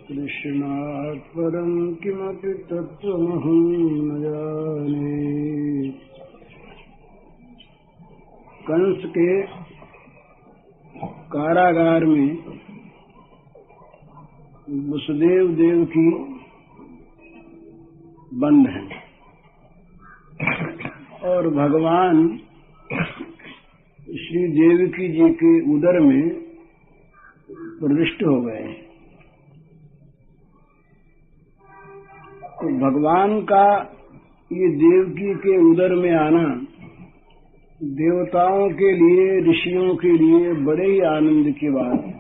कृष्णात् परं किमपि तत्त्वमहं न जाने। कंस के कारागार में वसुदेव देवकी बंद हैं और भगवान श्री देवकी जी के उदर में प्रविष्ट हो गए हैं। तो भगवान का ये देवकी के उदर में आना देवताओं के लिए, ऋषियों के लिए बड़े ही आनंद की बात है।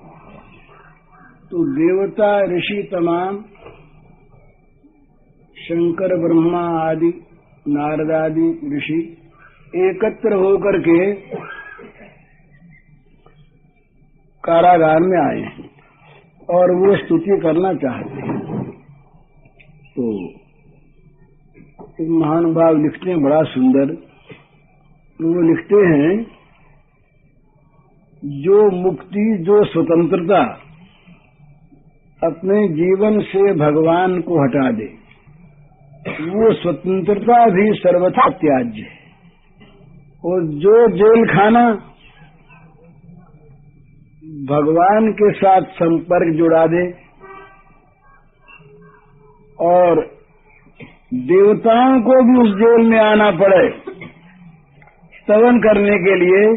तो देवता, ऋषि तमाम, शंकर, ब्रह्मा आदि, नारद आदि ऋषि एकत्र होकर के कारागार में आए हैं और वो स्तुति करना चाहते हैं। तो एक महानुभाव लिखते हैं बड़ा सुंदर, वो लिखते हैं जो मुक्ति, जो स्वतंत्रता अपने जीवन से भगवान को हटा दे, वो स्वतंत्रता भी सर्वथा त्याज्य है। और जो जेल खाना भगवान के साथ संपर्क जुड़ा दे और देवताओं को भी उस जेल में आना पड़े स्तवन करने के लिए,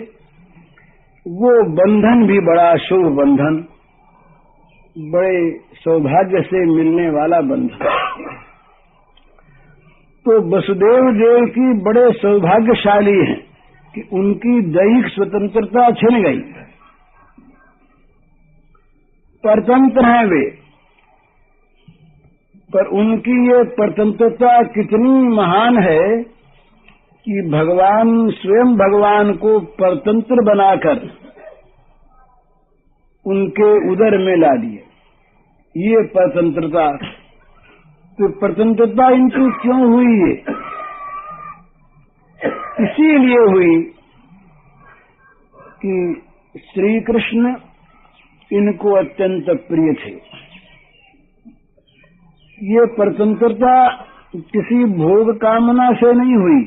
वो बंधन भी बड़ा शुभ बंधन, बड़े सौभाग्य से मिलने वाला बंधन। तो वसुदेव देवकी बड़े सौभाग्यशाली हैं कि उनकी दैहिक स्वतंत्रता छिन गई, परतंत्र हैं वे। पर उनकी ये परतंत्रता कितनी महान है कि भगवान स्वयं भगवान को परतंत्र बनाकर उनके उदर में ला दिए। ये परतंत्रता, तो परतंत्रता इनकी क्यों हुई है? इसीलिए हुई कि श्री कृष्ण इनको अत्यंत प्रिय थे। ये परतंत्रता किसी भोग कामना से नहीं हुई,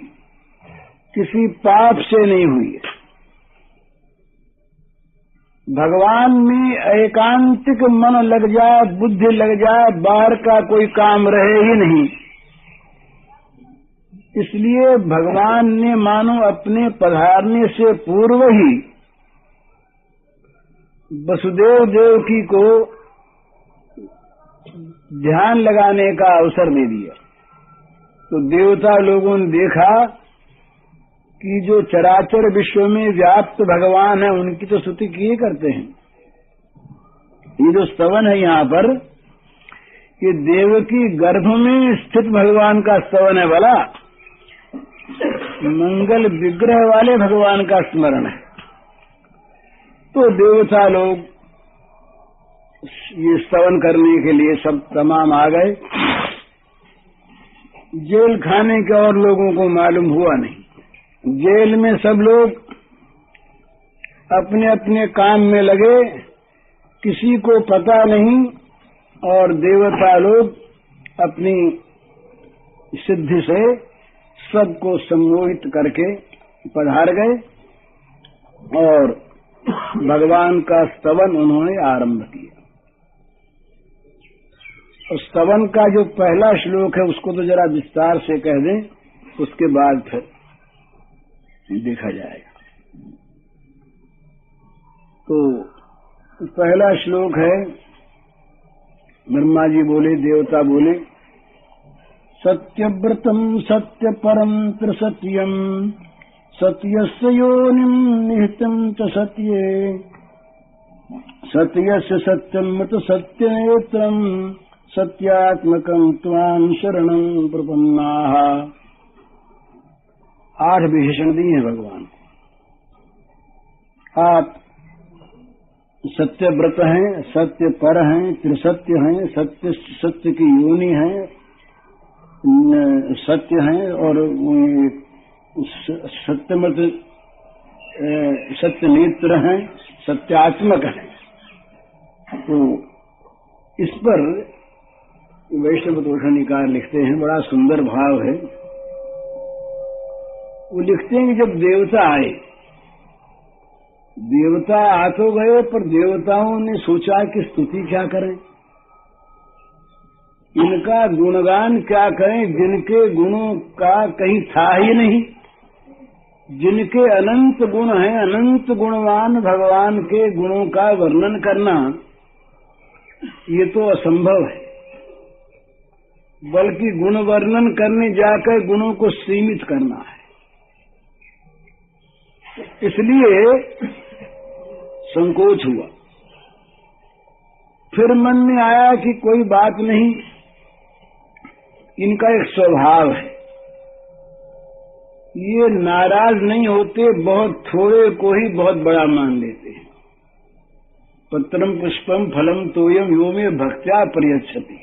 किसी पाप से नहीं हुई। भगवान में एकांतिक मन लग जाए, बुद्धि लग जाए, बाहर का कोई काम रहे ही नहीं। इसलिए भगवान ने मानो अपने पधारने से पूर्व ही वसुदेव देवकी को ध्यान लगाने का अवसर दे दिया। तो देवता लोगों ने देखा कि जो चराचर विश्व में व्याप्त भगवान है उनकी तो स्तुति किए करते हैं। ये जो स्तवन है यहाँ पर, ये देवकी गर्भ में स्थित भगवान का स्तवन है। भला मंगल विग्रह वाले भगवान का स्मरण है। तो देवता लोग ये स्तवन करने के लिए सब तमाम आ गए। जेल खाने के और लोगों को मालूम हुआ नहीं। जेल में सब लोग अपने अपने काम में लगे, किसी को पता नहीं, और देवता लोग अपनी सिद्धि से सबको सम्मोहित करके पधार गए और भगवान का स्तवन उन्होंने आरंभ किया। और स्तवन का जो पहला श्लोक है उसको तो जरा विस्तार से कह दें, उसके बाद फिर देखा जाएगा। तो पहला श्लोक है, ब्रह्मा जी बोले, देवता बोले, सत्यव्रतम सत्य परम त्रिसत्यम सत्यस्य योनिम निहितम च सत्ये सत्यस्य सत्यमृत सत्यनेत्रम सत्यात्मकं त्वां शरणं प्रपन्नाः। 8 विशेषण दिए हैं भगवान। आप सत्यव्रत हैं, सत्य पर हैं, त्रिसत्य हैं, सत्य की योनि हैं, सत्य हैं, और सत्यमृत सत्य नेत्र हैं, सत्यात्मक हैं। तो इस पर वैष्णव तोषणिकार लिखते हैं, बड़ा सुंदर भाव है। वो लिखते हैं कि जब देवता आए, देवता आ तो गए, पर देवताओं ने सोचा कि स्तुति क्या करें, इनका गुणगान क्या करें, जिनके गुणों का कहीं था ही नहीं, जिनके अनंत गुण हैं, अनंत गुणवान भगवान के गुणों का वर्णन करना ये तो असंभव है। बल्कि गुण वर्णन करने जाकर गुणों को सीमित करना है। इसलिए संकोच हुआ। फिर मन में आया कि कोई बात नहीं, इनका एक स्वभाव है, ये नाराज नहीं होते, बहुत थोड़े को ही बहुत बड़ा मान लेते हैं। पत्रम पुष्पम फलम तोयम यो में भक्त्या प्रयच्छति।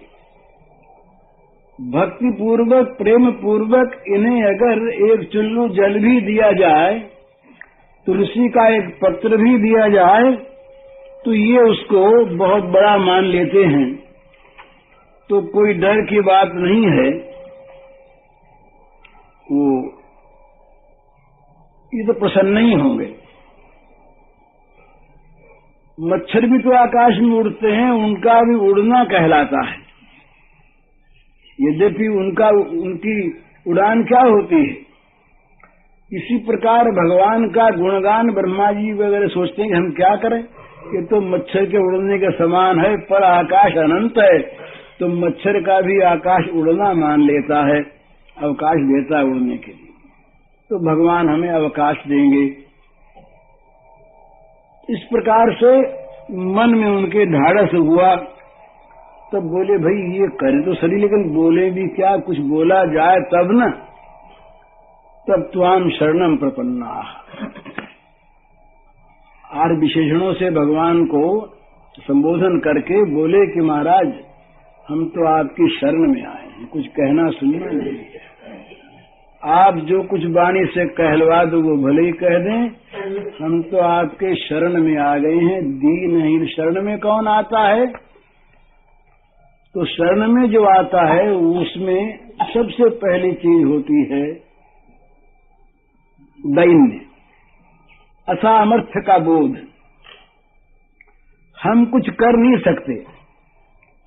भक्ति पूर्वक, प्रेम पूर्वक इन्हें अगर एक चुल्लू जल भी दिया जाए, तुलसी का एक पत्र भी दिया जाए, तो ये उसको बहुत बड़ा मान लेते हैं। तो कोई डर की बात नहीं है। वो ये तो प्रसन्न ही होंगे। मच्छर भी तो आकाश में उड़ते हैं, उनका भी उड़ना कहलाता है। यद्यपि उनकी उड़ान क्या होती है। इसी प्रकार भगवान का गुणगान ब्रह्मा जी वगैरह सोचते हैं कि हम क्या करें, ये तो मच्छर के उड़ने के समान है, पर आकाश अनंत है, तो मच्छर का भी आकाश उड़ना मान लेता है, अवकाश देता है उड़ने के लिए। तो भगवान हमें अवकाश देंगे। इस प्रकार से मन में उनके ढाढ़स हुआ। तब बोले, भाई ये करे तो सही, लेकिन बोले भी क्या, कुछ बोला जाए तब न। तब त्वाम शरणम प्रपन्ना। 8 विशेषणों से भगवान को संबोधन करके बोले कि महाराज हम तो आपकी शरण में आए हैं, कुछ कहना सुनना नहीं है। आप जो कुछ वाणी से कहलवा दो वो भले ही कह दें, हम तो आपके शरण में आ गए हैं। दीनहीन शरण में कौन आता है? तो शरण में जो आता है उसमें सबसे पहली चीज होती है दैन्य, असामर्थ्य का बोध। हम कुछ कर नहीं सकते,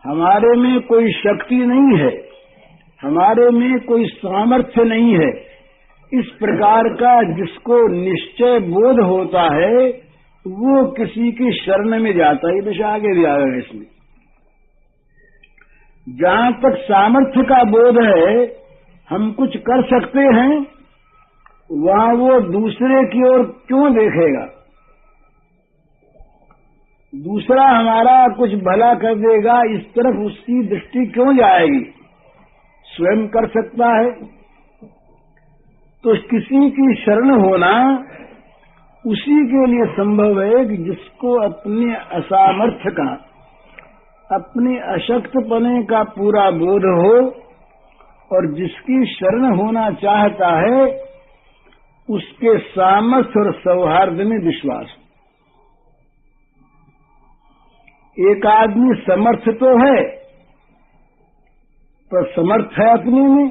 हमारे में कोई शक्ति नहीं है, हमारे में कोई सामर्थ्य नहीं है। इस प्रकार का जिसको निश्चय बोध होता है वो किसी की शरण में जाता है। दशा आगे भी आएगा इसमें। जहां तक सामर्थ्य का बोध है, हम कुछ कर सकते हैं, वहां वो दूसरे की ओर क्यों देखेगा? दूसरा हमारा कुछ भला कर देगा, इस तरफ उसकी दृष्टि क्यों जाएगी? स्वयं कर सकता है। तो किसी की शरण होना उसी के लिए संभव है कि जिसको अपने असामर्थ्य का, अपने अशक्तपने का पूरा बोध हो, और जिसकी शरण होना चाहता है उसके सामर्थ्य और सौहार्द में विश्वास हो। एक आदमी समर्थ तो है, पर समर्थ है अपने में,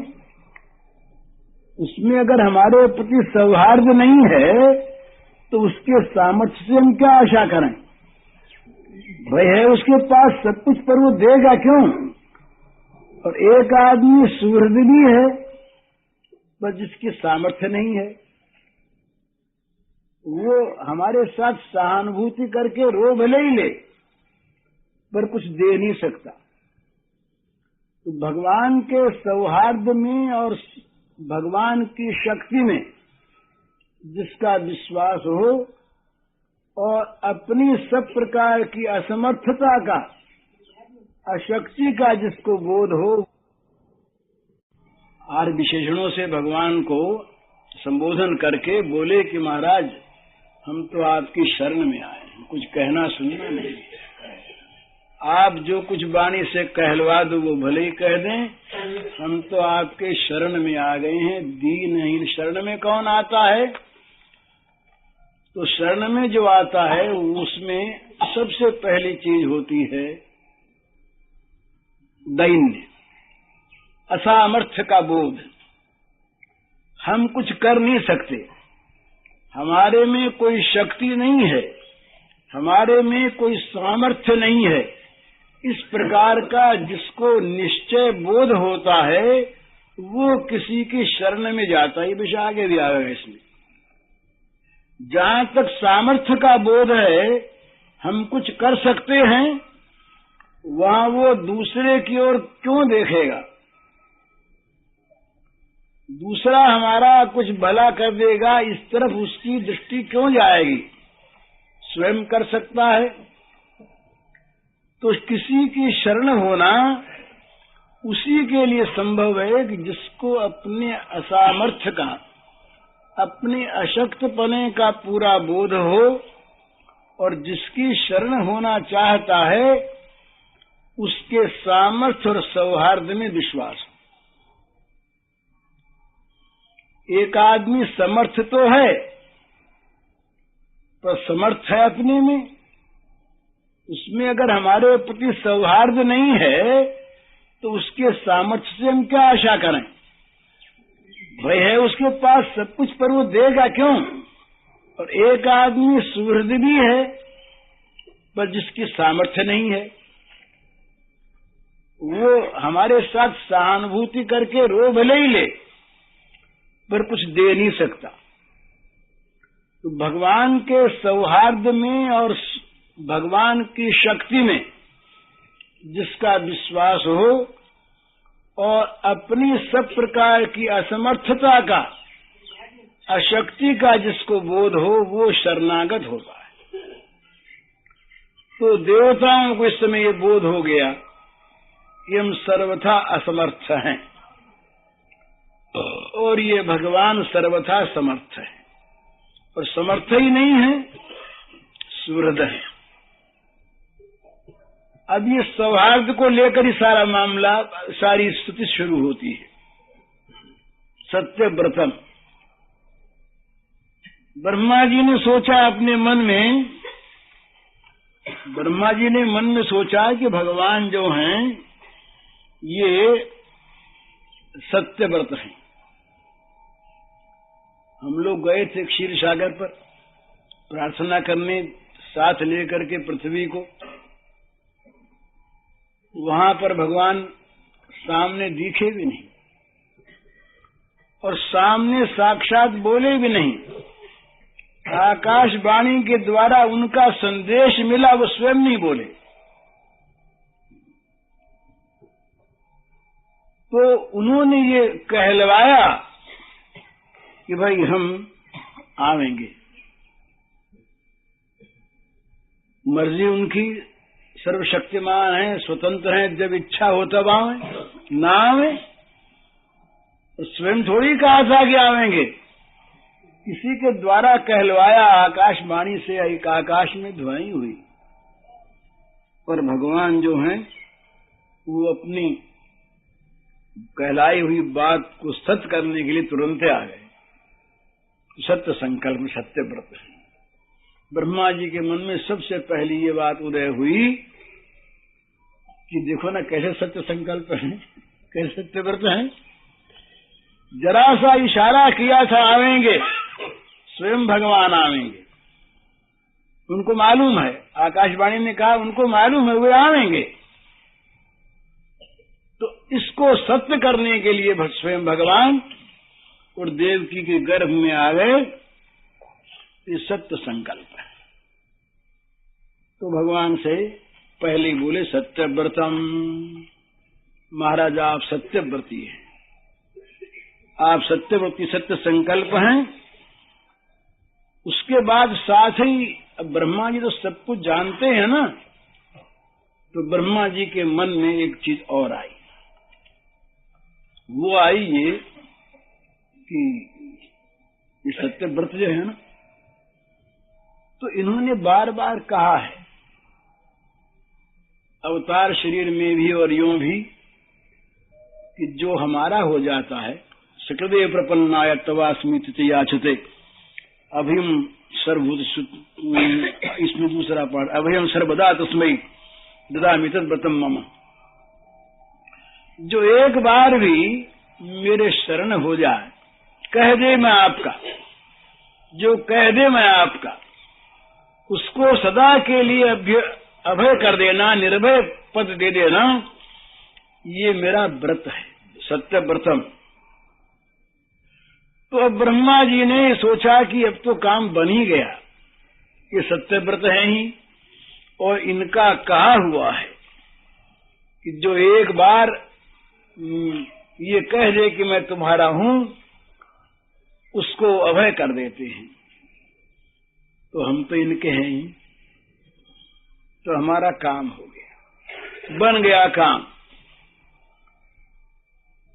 उसमें अगर हमारे प्रति सौहार्द नहीं है तो उसके सामर्थ्य से हम क्या आशा करें? भय है उसके पास सब कुछ, पर वो देगा क्यों? और एक आदमी सुहृद भी है, पर जिसकी सामर्थ्य नहीं है, वो हमारे साथ सहानुभूति करके रो भले ही ले, पर कुछ दे नहीं सकता। तो भगवान के सौहार्द में और भगवान की शक्ति में जिसका विश्वास हो और अपनी सब प्रकार की असमर्थता का, अशक्ति का जिसको बोध हो, आर विशेषणों से भगवान को संबोधन करके बोले कि महाराज हम तो आपकी शरण में आए हैं, कुछ कहना सुनना नहीं, आप जो कुछ वाणी से कहलवा दो वो भले ही कह दें, हम तो आपके शरण में आ गए हैं। दीनहीन शरण में कौन आता है? तो शरण में जो आता है उसमें सबसे पहली चीज होती है दैन्य, असामर्थ्य का बोध। हम कुछ कर नहीं सकते, हमारे में कोई शक्ति नहीं है, हमारे में कोई सामर्थ्य नहीं है। इस प्रकार का जिसको निश्चय बोध होता है वो किसी की शरण में जाता है। विषय आगे भी आएगा इसमें। जहां तक सामर्थ्य का बोध है, हम कुछ कर सकते हैं, वहां वो दूसरे की ओर क्यों देखेगा? दूसरा हमारा कुछ भला कर देगा, इस तरफ उसकी दृष्टि क्यों जाएगी? स्वयं कर सकता है। तो किसी की शरण होना उसी के लिए संभव है कि जिसको अपने असामर्थ्य का, अपने अशक्तपने का पूरा बोध हो और जिसकी शरण होना चाहता है उसके सामर्थ्य और सौहार्द में विश्वास हो। एक आदमी समर्थ तो है, पर समर्थ है अपने में, उसमें अगर हमारे प्रति सौहार्द नहीं है तो उसके सामर्थ्य से हम क्या आशा करें? भय है उसके पास सब कुछ, पर वो देगा क्यों? और एक आदमी सुहृद भी है, पर जिसकी सामर्थ्य नहीं है, वो हमारे साथ सहानुभूति करके रो भले ही ले, पर कुछ दे नहीं सकता। तो भगवान के सौहार्द में और भगवान की शक्ति में जिसका विश्वास हो और अपनी सब प्रकार की असमर्थता का, अशक्ति का जिसको बोध हो, वो शरणागत होता है। तो देवताओं को इस समय ये बोध हो गया कि हम सर्वथा असमर्थ हैं और ये भगवान सर्वथा समर्थ है, और समर्थ ही नहीं है, सुहृद है। अब ये सौहार्द को लेकर ही सारा मामला, सारी स्तुति शुरू होती है। सत्यव्रतम। ब्रह्मा जी ने सोचा अपने मन में, ब्रह्मा जी ने मन में सोचा कि भगवान जो हैं ये सत्यव्रत हैं। हम लोग गए थे क्षीर सागर पर प्रार्थना करने, साथ लेकर के पृथ्वी को। वहां पर भगवान सामने दिखे भी नहीं और सामने साक्षात बोले भी नहीं। आकाशवाणी के द्वारा उनका संदेश मिला, वो स्वयं नहीं बोले। तो उन्होंने ये कहलवाया कि भाई हम आवेंगे, मर्जी उनकी, सर्वशक्तिमान है, स्वतंत्र हैं, जब इच्छा हो तब आवे, ना आवे। स्वयं थोड़ी कहा था कि आवेंगे, किसी के द्वारा कहलवाया, आकाशवाणी से एक आकाश में ध्वनि हुई। पर भगवान जो हैं वो अपनी कहलाई हुई बात को सत्य करने के लिए तुरंत आ गए। सत्य संकल्प, सत्य व्रत। ब्रह्मा जी के मन में सबसे पहली ये बात उदय हुई कि देखो ना कैसे सत्य संकल्प है, कैसे सत्य व्रत है। जरा सा इशारा किया था आवेंगे, स्वयं भगवान आवेंगे। उनको मालूम है, आकाशवाणी ने कहा उनको मालूम है वे आवेंगे। तो इसको सत्य करने के लिए स्वयं भगवान और देवकी के गर्भ में आ गए। ये सत्य संकल्प है। तो भगवान से पहले बोले सत्यव्रतम, महाराज आप सत्यव्रती हैं, आप सत्यव्रती, सत्य संकल्प हैं। उसके बाद साथ ही ब्रह्मा जी तो सब कुछ जानते हैं ना, तो ब्रह्मा जी के मन में एक चीज और आई। वो आई ये कि ये सत्यव्रत जो है ना, तो इन्होंने बार बार कहा है अवतार शरीर में भी और यूं भी कि जो हमारा हो जाता है, सकदेव प्रपन्नाय तवास्मित याचते, अभिम सर्वभूत, इसमें दूसरा पाठ, अभयम सर्वदा तस्मै ददामि तद्व्रतम मम। जो एक बार भी मेरे शरण हो जाए, कह दे मैं आपका, जो कह दे मैं आपका, उसको सदा के लिए अभय कर देना, निर्भय पद दे देना, ये मेरा व्रत है, सत्य व्रतम। तो अब ब्रह्मा जी ने सोचा कि अब तो काम बन ही गया, ये सत्य व्रत है ही, और इनका कहा हुआ है कि जो एक बार ये कह दे कि मैं तुम्हारा हूं, उसको अभय कर देते हैं। तो हम तो इनके हैं ही, तो हमारा काम हो गया, बन गया काम।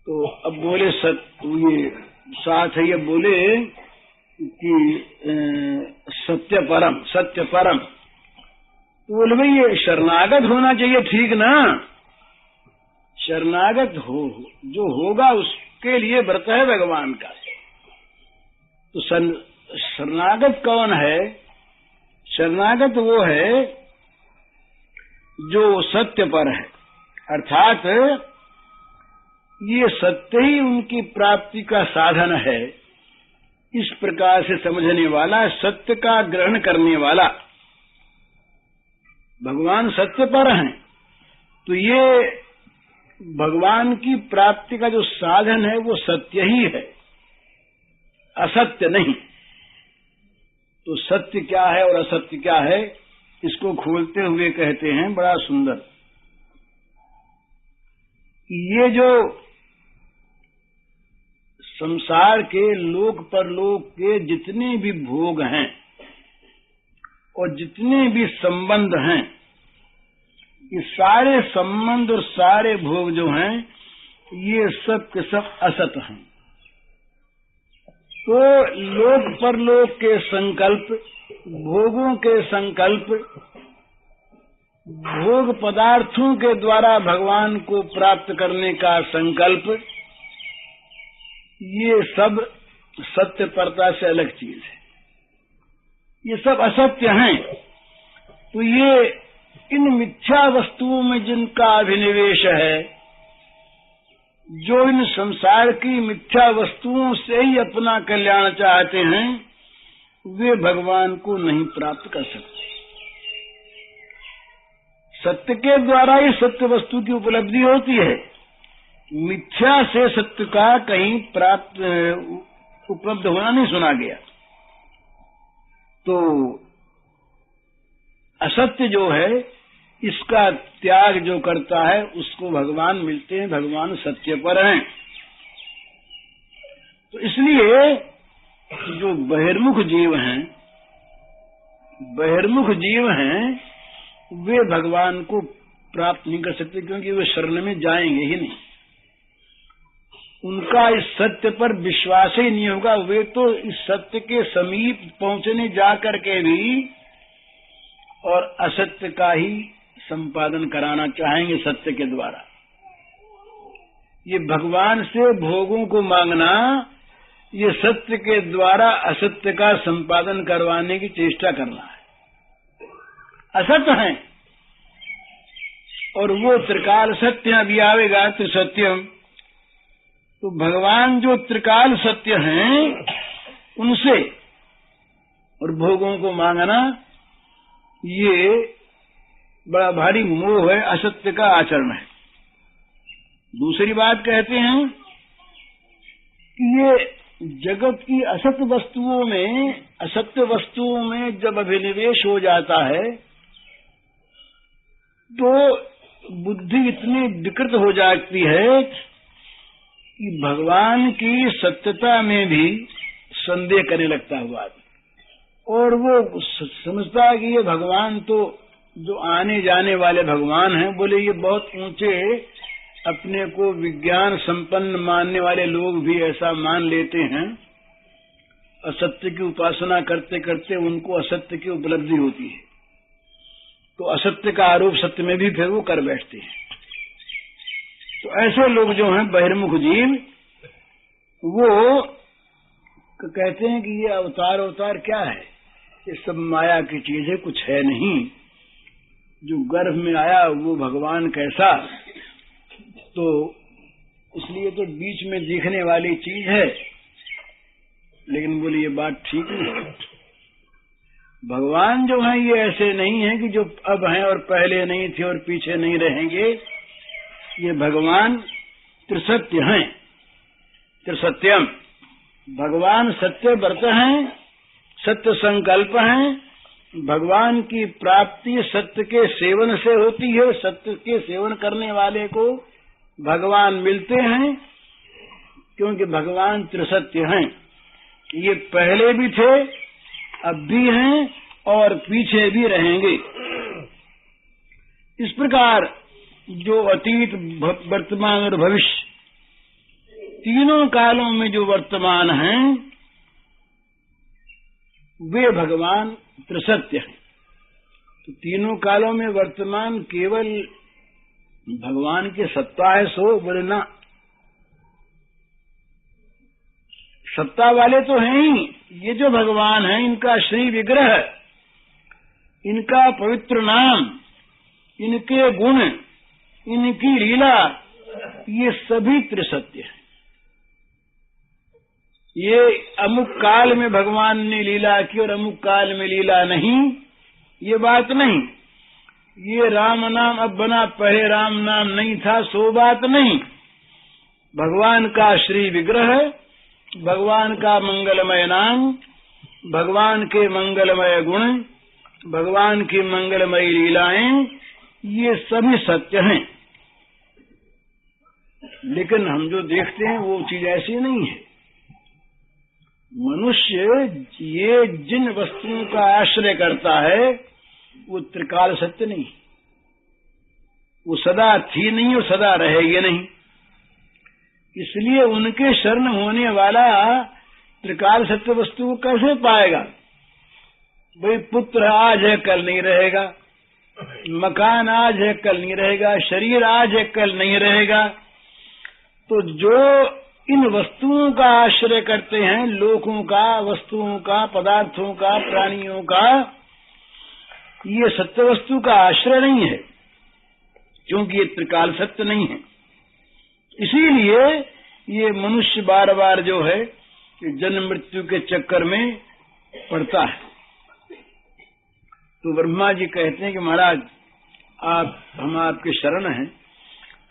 तो अब बोले ये साथ है, ये बोले कि सत्य परम, सत्य परम। तो बोले भाई ये शरणागत होना चाहिए, ठीक ना, शरणागत हो जो होगा उसके लिए व्रत है भगवान का। तो शरणागत कौन है? शरणागत वो है जो सत्य पर है, अर्थात ये सत्य ही उनकी प्राप्ति का साधन है, इस प्रकार से समझने वाला, सत्य का ग्रहण करने वाला। भगवान सत्य पर हैं, तो ये भगवान की प्राप्ति का जो साधन है वो सत्य ही है, असत्य नहीं। तो सत्य क्या है और असत्य क्या है, इसको खोलते हुए कहते हैं बड़ा सुंदर, ये जो संसार के लोक परलोक के जितने भी भोग हैं और जितने भी संबंध हैं, ये सारे संबंध और सारे भोग जो हैं, ये सब के सब असत हैं। तो लोक परलोक के संकल्प, भोगों के संकल्प, भोग पदार्थों के द्वारा भगवान को प्राप्त करने का संकल्प, ये सब सत्य परता से अलग चीज है, ये सब असत्य हैं। तो ये इन मिथ्या वस्तुओं में जिनका अभिनिवेश है, जो इन संसार की मिथ्या वस्तुओं से ही अपना कल्याण चाहते हैं, वे भगवान को नहीं प्राप्त कर सकते। सत्य के द्वारा ही सत्य वस्तु की उपलब्धि होती है, मिथ्या से सत्य का कहीं प्राप्त उपलब्ध होना नहीं सुना गया। तो असत्य जो है, इसका त्याग जो करता है उसको भगवान मिलते हैं, भगवान सत्य पर हैं। तो इसलिए जो बहिर्मुख जीव हैं, वे भगवान को प्राप्त नहीं कर सकते, क्योंकि वे शरण में जाएंगे ही नहीं। उनका इस सत्य पर विश्वास ही नहीं होगा। वे तो इस सत्य के समीप पहुंचने जाकर के भी और असत्य का ही संपादन कराना चाहेंगे सत्य के द्वारा। ये भगवान से भोगों को मांगना, ये सत्य के द्वारा असत्य का संपादन करवाने की चेष्टा करना है। असत्य है और वो त्रिकाल सत्य अभी आवेगा त्रिसत्यम। तो भगवान जो त्रिकाल सत्य हैं उनसे और भोगों को मांगना ये बड़ा भारी मोह है, असत्य का आचरण है। दूसरी बात कहते हैं कि ये जगत की असत्य वस्तुओं में जब अभिनिवेश हो जाता है तो बुद्धि इतनी विकृत हो जाती है कि भगवान की सत्यता में भी संदेह करने लगता हुआ, और वो समझता है कि ये भगवान तो जो आने जाने वाले भगवान हैं, बोले ये बहुत ऊंचे अपने को विज्ञान संपन्न मानने वाले लोग भी ऐसा मान लेते हैं। असत्य की उपासना करते करते उनको असत्य की उपलब्धि होती है, तो असत्य का आरोप सत्य में भी फिर वो कर बैठते हैं। तो ऐसे लोग जो हैं बहिर्मुख जीव, वो कहते हैं कि ये अवतार क्या है, ये सब माया की चीज है, कुछ है नहीं। जो गर्भ में आया वो भगवान कैसा, तो इसलिए तो बीच में दिखने वाली चीज है। लेकिन बोले ये बात ठीक नहीं है। भगवान जो है ये ऐसे नहीं है कि जो अब हैं और पहले नहीं थे और पीछे नहीं रहेंगे। ये भगवान त्रिसत्य हैं, त्रिसत्यम। भगवान सत्य व्रत हैं, सत्य संकल्प हैं। भगवान की प्राप्ति सत्य के सेवन से होती है। सत्य के सेवन करने वाले को भगवान मिलते हैं, क्योंकि भगवान त्रिसत्य हैं। ये पहले भी थे, अब भी हैं और पीछे भी रहेंगे। इस प्रकार जो अतीत, वर्तमान और भविष्य तीनों कालों में जो वर्तमान हैं वे भगवान त्रिसत्य हैं। तो तीनों कालों में वर्तमान केवल भगवान की सत्ता है, सो बोले ना, सत्ता वाले तो हैं ही। ये जो भगवान हैं इनका श्री विग्रह, इनका पवित्र नाम, इनके गुण, इनकी लीला, ये सभी त्रिसत्य है। ये अमुक काल में भगवान ने लीला की और अमुक काल में लीला नहीं, ये बात नहीं। ये राम नाम अब बना, पहले राम नाम नहीं था, सो बात नहीं। भगवान का श्री विग्रह, भगवान का मंगलमय नाम, भगवान के मंगलमय गुण, भगवान की मंगलमयी लीलाएं, ये सभी सत्य हैं। लेकिन हम जो देखते हैं वो चीज ऐसी नहीं है। मनुष्य ये जिन वस्तुओं का आश्रय करता है वो त्रिकाल सत्य नहीं, वो सदा थी नहीं और सदा रहेगी नहीं। इसलिए उनके शरण होने वाला त्रिकाल सत्य वस्तु को कैसे पाएगा? भाई पुत्र आज है कल नहीं रहेगा, मकान आज है कल नहीं रहेगा, शरीर आज है कल नहीं रहेगा। तो जो इन वस्तुओं का आश्रय करते हैं, लोकों का, वस्तुओं का, पदार्थों का, प्राणियों का, ये सत्य वस्तु का आश्रय नहीं है, क्योंकि ये त्रिकाल सत्य नहीं है। इसीलिए ये मनुष्य बार बार जो है जन्म मृत्यु के चक्कर में पड़ता है। तो ब्रह्मा जी कहते हैं कि महाराज हम आपके शरण हैं,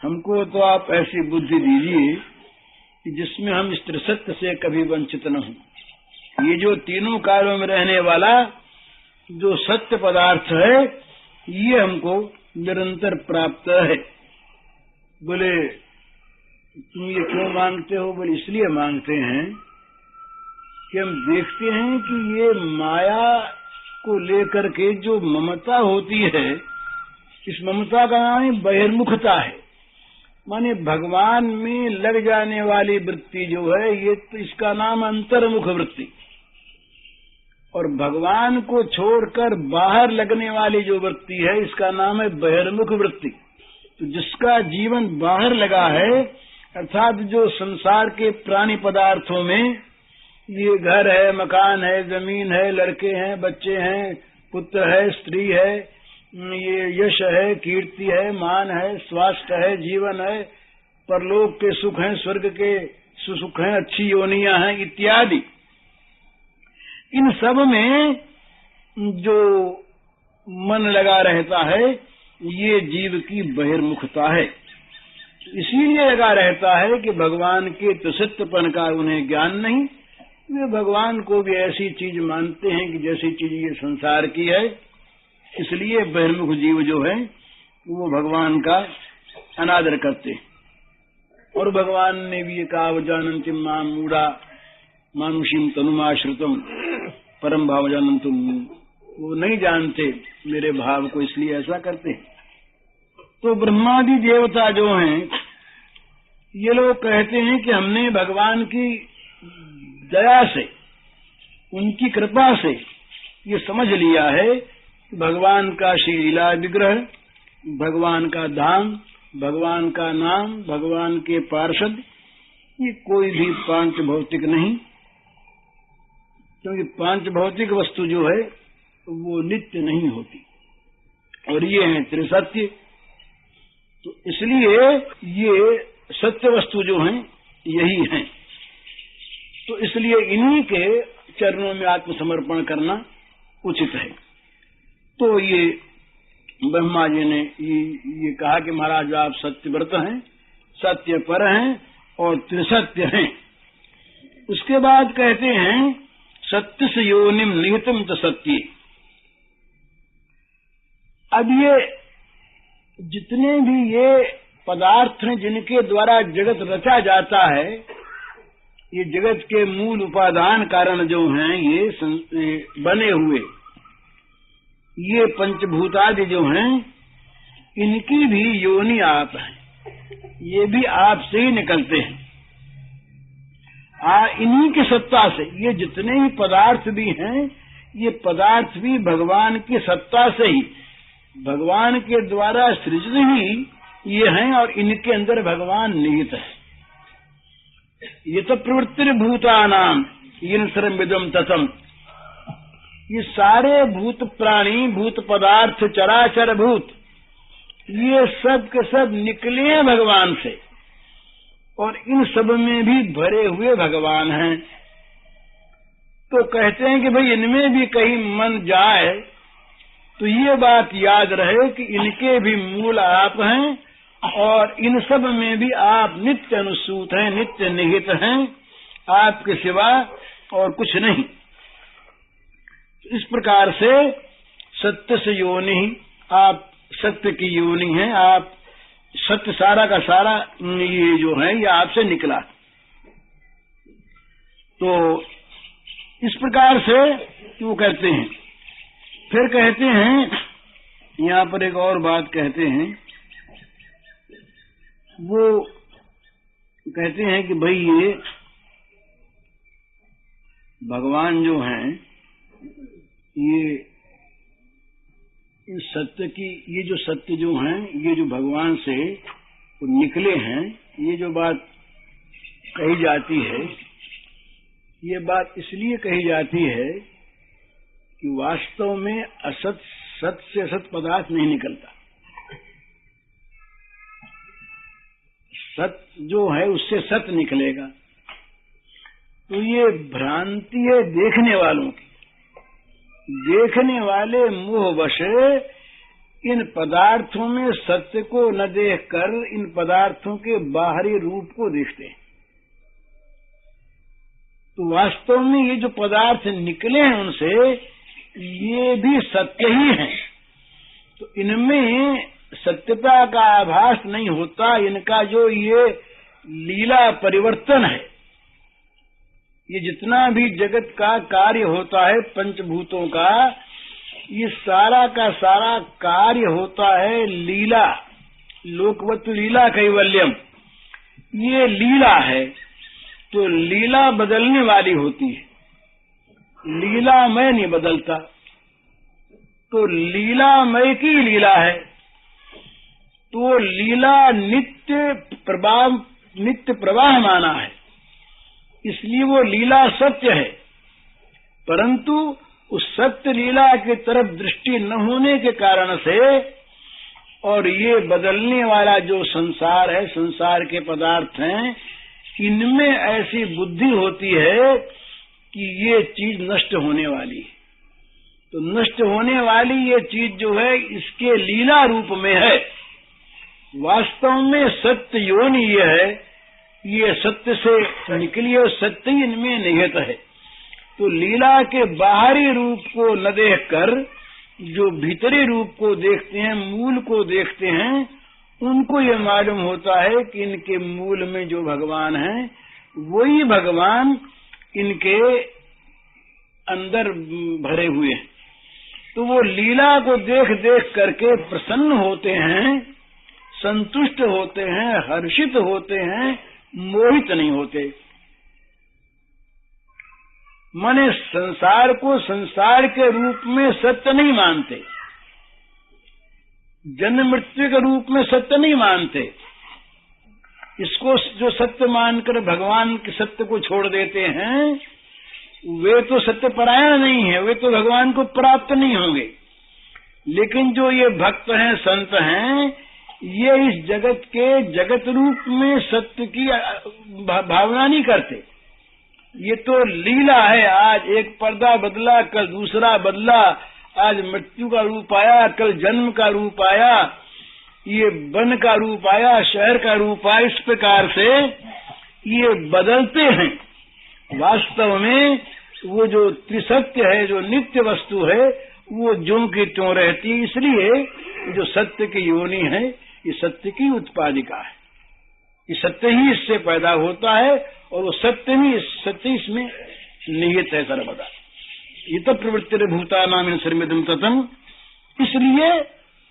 हमको तो आप ऐसी बुद्धि दीजिए कि जिसमें हम इस त्रिसत्य से कभी वंचित न हों। ये जो तीनों कालों में रहने वाला जो सत्य पदार्थ है ये हमको निरंतर प्राप्त है। बोले तुम ये क्यों मांगते हो? बोले इसलिए मांगते हैं कि हम देखते हैं कि ये माया को लेकर के जो ममता होती है, इस ममता का नाम बहिर्मुखता है। माने भगवान में लग जाने वाली वृत्ति जो है ये तो इसका नाम अंतर्मुख वृत्ति, और भगवान को छोड़कर बाहर लगने वाली जो वृत्ति है इसका नाम है बहिर्मुख वृत्ति। तो जिसका जीवन बाहर लगा है, अर्थात जो संसार के प्राणी पदार्थों में ये घर है, मकान है, जमीन है, लड़के हैं, बच्चे हैं, पुत्र है, स्त्री है, ये यश है, कीर्ति है, मान है, स्वास्थ्य है, जीवन है, परलोक के सुख हैं, स्वर्ग के सुसुख हैं, अच्छी योनियां हैं इत्यादि। इन सब में जो मन लगा रहता है ये जीव की बहिर्मुखता है। इसीलिए लगा रहता है कि भगवान के त्रिसत्यपन का उन्हें ज्ञान नहीं। वे भगवान को भी ऐसी चीज मानते हैं कि जैसी चीज ये संसार की है। इसलिए बहिर्मुख जीव जो है वो भगवान का अनादर करते हैं। और भगवान ने भी कहा जानन्ति मां मूढ़ा मानुषीम तनुमाश्रितम परम भाव जानन्तुम। वो नहीं जानते मेरे भाव को, इसलिए ऐसा करते हैं। तो ब्रह्मादि देवता जो हैं ये लोग कहते हैं कि हमने भगवान की दया से, उनकी कृपा से ये समझ लिया है कि भगवान का श्री लीला विग्रह, भगवान का धाम, भगवान का नाम, भगवान के पार्षद ये कोई भी पांच भौतिक नहीं, क्योंकि पांच भौतिक वस्तु जो है वो नित्य नहीं होती और ये है त्रिसत्य। तो इसलिए ये सत्य वस्तु जो हैं यही हैं। तो इसलिए इन्हीं के चरणों में आत्मसमर्पण करना उचित है। तो ये ब्रह्मा जी ने ये कहा कि महाराज आप सत्यव्रत हैं, सत्य पर हैं और त्रिसत्य हैं। उसके बाद कहते हैं सत्य से योनिम निहितम च सत्य। अब ये जितने भी ये पदार्थ हैं जिनके द्वारा जगत रचा जाता है, ये जगत के मूल उपादान कारण जो हैं ये बने हुए ये पंचभूतादि जो हैं इनकी भी योनि आप हैं, ये भी आपसे ही निकलते हैं। इन्हीं की सत्ता से ये जितने भी पदार्थ भी हैं ये पदार्थ भी भगवान की सत्ता से ही, भगवान के द्वारा सृजित ही ये हैं और इनके अंदर भगवान निहित है। ये तो प्रवृत्तिर्भूतानाम इन सर्वमिदं ततम्। ये सारे भूत प्राणी, भूत पदार्थ, चराचर भूत ये सब के सब निकले हैं भगवान से और इन सब में भी भरे हुए भगवान हैं। तो कहते हैं कि भाई इनमें भी कहीं मन जाए तो ये बात याद रहे कि इनके भी मूल आप हैं और इन सब में भी आप नित्य अनुसूत हैं, नित्य निहित हैं, आपके सिवा और कुछ नहीं। इस प्रकार से सत्य से योनि, आप सत्य की योनि हैं, आप सत्य सारा का सारा ये जो है ये आपसे निकला। तो इस प्रकार से वो कहते हैं। फिर कहते हैं यहाँ पर एक और बात कहते हैं, वो कहते हैं कि भाई ये भगवान जो हैं ये सत्य की, ये जो सत्य जो हैं ये जो भगवान से निकले हैं, ये जो बात कही जाती है ये बात इसलिए कही जाती है कि वास्तव में असत, सत से असत पदार्थ नहीं निकलता। सत जो है उससे सत निकलेगा। तो ये भ्रांति है देखने वालों की। देखने वाले मोहवश इन पदार्थों में सत्य को न देखकर इन पदार्थों के बाहरी रूप को देखते हैं। तो वास्तव में ये जो पदार्थ निकले हैं उनसे ये भी सत्य ही हैं। तो इनमें सत्यता का आभास नहीं होता। इनका जो ये लीला परिवर्तन है, ये जितना भी जगत का कार्य होता है पंचभूतों का, ये सारा का सारा कार्य होता है लीला, लोकवत लीला कैवल्यम। ये लीला है तो लीला बदलने वाली होती है, लीलामय नहीं बदलता। तो लीलामय की लीला है तो लीला नित्य प्रवाह माना है, इसलिए वो लीला सत्य है। परंतु उस सत्य लीला की तरफ दृष्टि न होने के कारण से और ये बदलने वाला जो संसार है, संसार के पदार्थ हैं, इनमें ऐसी बुद्धि होती है कि ये चीज नष्ट होने वाली है। तो नष्ट होने वाली ये चीज जो है इसके लीला रूप में है। वास्तव में सत्य योनि ये है, ये सत्य से निकली और सत्य ही इनमें निहित है। तो लीला के बाहरी रूप को न देखकर जो भीतरी रूप को देखते हैं, मूल को देखते हैं, उनको ये मालूम होता है कि इनके मूल में जो भगवान है वही भगवान इनके अंदर भरे हुए हैं। तो वो लीला को देख देख करके प्रसन्न होते हैं, संतुष्ट होते हैं, हर्षित होते हैं, मोहित नहीं होते। माने संसार को संसार के रूप में सत्य नहीं मानते, जन्म मृत्यु के रूप में सत्य नहीं मानते। इसको जो सत्य मानकर भगवान के सत्य को छोड़ देते हैं वे तो सत्य परायण नहीं है, वे तो भगवान को प्राप्त नहीं होंगे। लेकिन जो ये भक्त हैं, संत हैं, ये इस जगत के जगत रूप में सत्य की भावना नहीं करते। ये तो लीला है, आज एक पर्दा बदला, कल दूसरा बदला, आज मृत्यु का रूप आया, कल जन्म का रूप आया, ये वन का रूप आया, शहर का रूप आया। इस प्रकार से ये बदलते हैं। वास्तव में वो जो त्रिसत्य है, जो नित्य वस्तु है, वो ज्यों की त्यों रहती है। इसलिए जो सत्य की योनि है ये सत्य की उत्पादिका है, ये सत्य ही इससे पैदा होता है और वो सत्य इसमें निहित है सर्वदा। ये तो प्रवृत्ति भूता नाम सर्मिदम ततम। इसलिए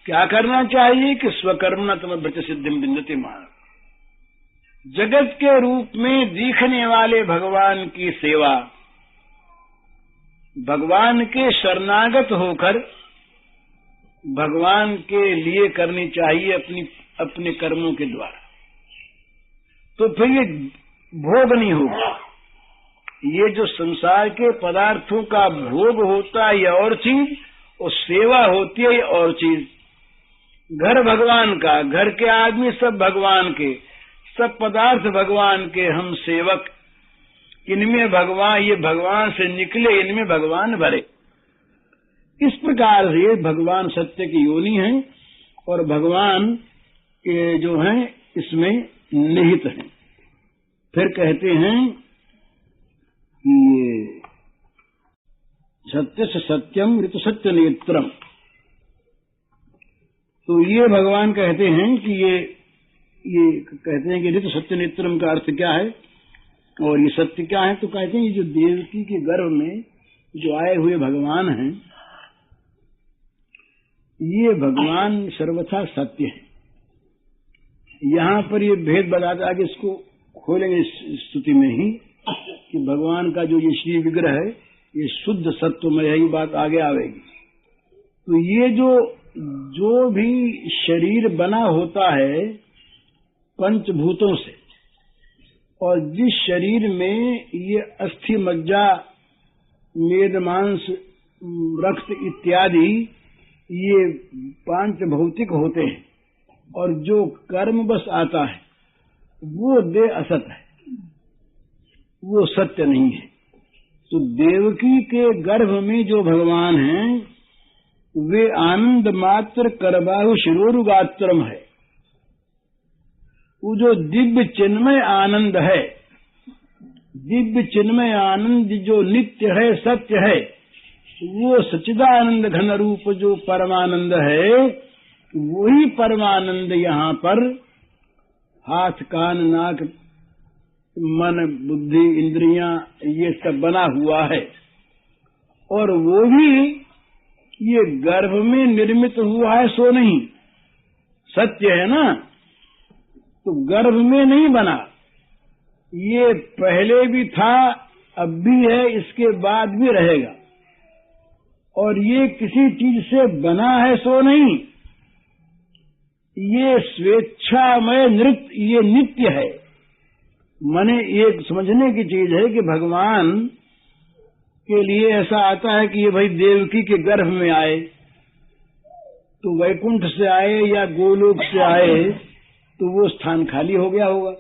क्या करना चाहिए कि स्वकर्मणा तम व्रत सिद्धिम बिंदति मान। जगत के रूप में दिखने वाले भगवान की सेवा, भगवान के शरणागत होकर भगवान के लिए करनी चाहिए अपने कर्मों के द्वारा। तो फिर ये भोग नहीं होगा। ये जो संसार के पदार्थों का भोग होता है ये और चीज, और सेवा होती है ये और चीज। घर भगवान का, घर के आदमी सब भगवान के, सब पदार्थ भगवान के, हम सेवक। इनमें भगवान, ये भगवान से निकले, इनमें भगवान भरे। इस प्रकार से भगवान सत्य की योनि है और भगवान के जो हैं इसमें निहित हैं। फिर कहते हैं कि ये सत्य से सत्यम ऋतु सत्य नेत्रम। तो ये भगवान कहते हैं कि ये कहते हैं कि ऋतु सत्य नेत्रम का अर्थ क्या है और ये सत्य क्या है। तो कहते हैं ये जो देवकी के गर्भ में जो आए हुए भगवान हैं ये भगवान सर्वथा सत्य है। यहाँ पर ये भेद बताता है कि इसको खोलेंगे इस स्तुति में ही कि भगवान का जो ये श्री विग्रह है ये शुद्ध सत्वमय है, ये बात आगे आवेगी। तो ये जो भी शरीर बना होता है पंचभूतों से, और जिस शरीर में ये अस्थि मज्जा मेद मांस रक्त इत्यादि ये पांच भौतिक होते हैं, और जो कर्म बस आता है वो देह असत है, वो सत्य नहीं है। तो देवकी के गर्भ में जो भगवान हैं वे आनंद मात्र करबाहु शिरोरुगात्रम है। वो जो दिव्य चिन्मय आनंद है, दिव्य चिन्मय आनंद जो नित्य है, सत्य है, वो सच्चिदानंद घन रूप जो परमानंद है, वही परमानंद यहाँ पर हाथ कान नाक मन बुद्धि इंद्रियां ये सब बना हुआ है। और वो भी ये गर्भ में निर्मित हुआ है सो नहीं, सत्य है ना। तो गर्भ में नहीं बना, ये पहले भी था, अब भी है, इसके बाद भी रहेगा। और ये किसी चीज से बना है सो नहीं, ये स्वेच्छामय नृत्य, ये नित्य है। माने एक समझने की चीज है कि भगवान के लिए ऐसा आता है कि ये भाई देवकी के गर्भ में आए, तो वैकुंठ से आए या गोलोक से आए तो वो स्थान खाली हो गया होगा,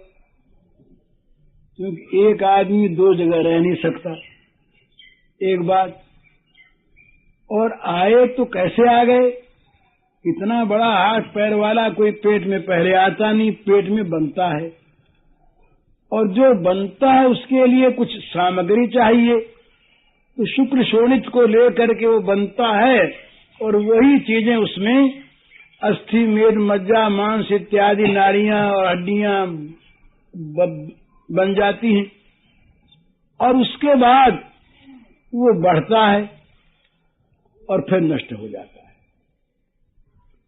क्योंकि एक आदमी दो जगह रह नहीं सकता। एक बात, और आए तो कैसे आ गए? इतना बड़ा हाथ पैर वाला कोई पेट में पहले आता नहीं, पेट में बनता है, और जो बनता है उसके लिए कुछ सामग्री चाहिए, तो शुक्र शोणित को लेकर के वो बनता है, और वही चीजें उसमें अस्थि मेद मज्जा मांस इत्यादि नाड़ियां और हड्डियां बन जाती हैं, और उसके बाद वो बढ़ता है और फिर नष्ट हो जाता है।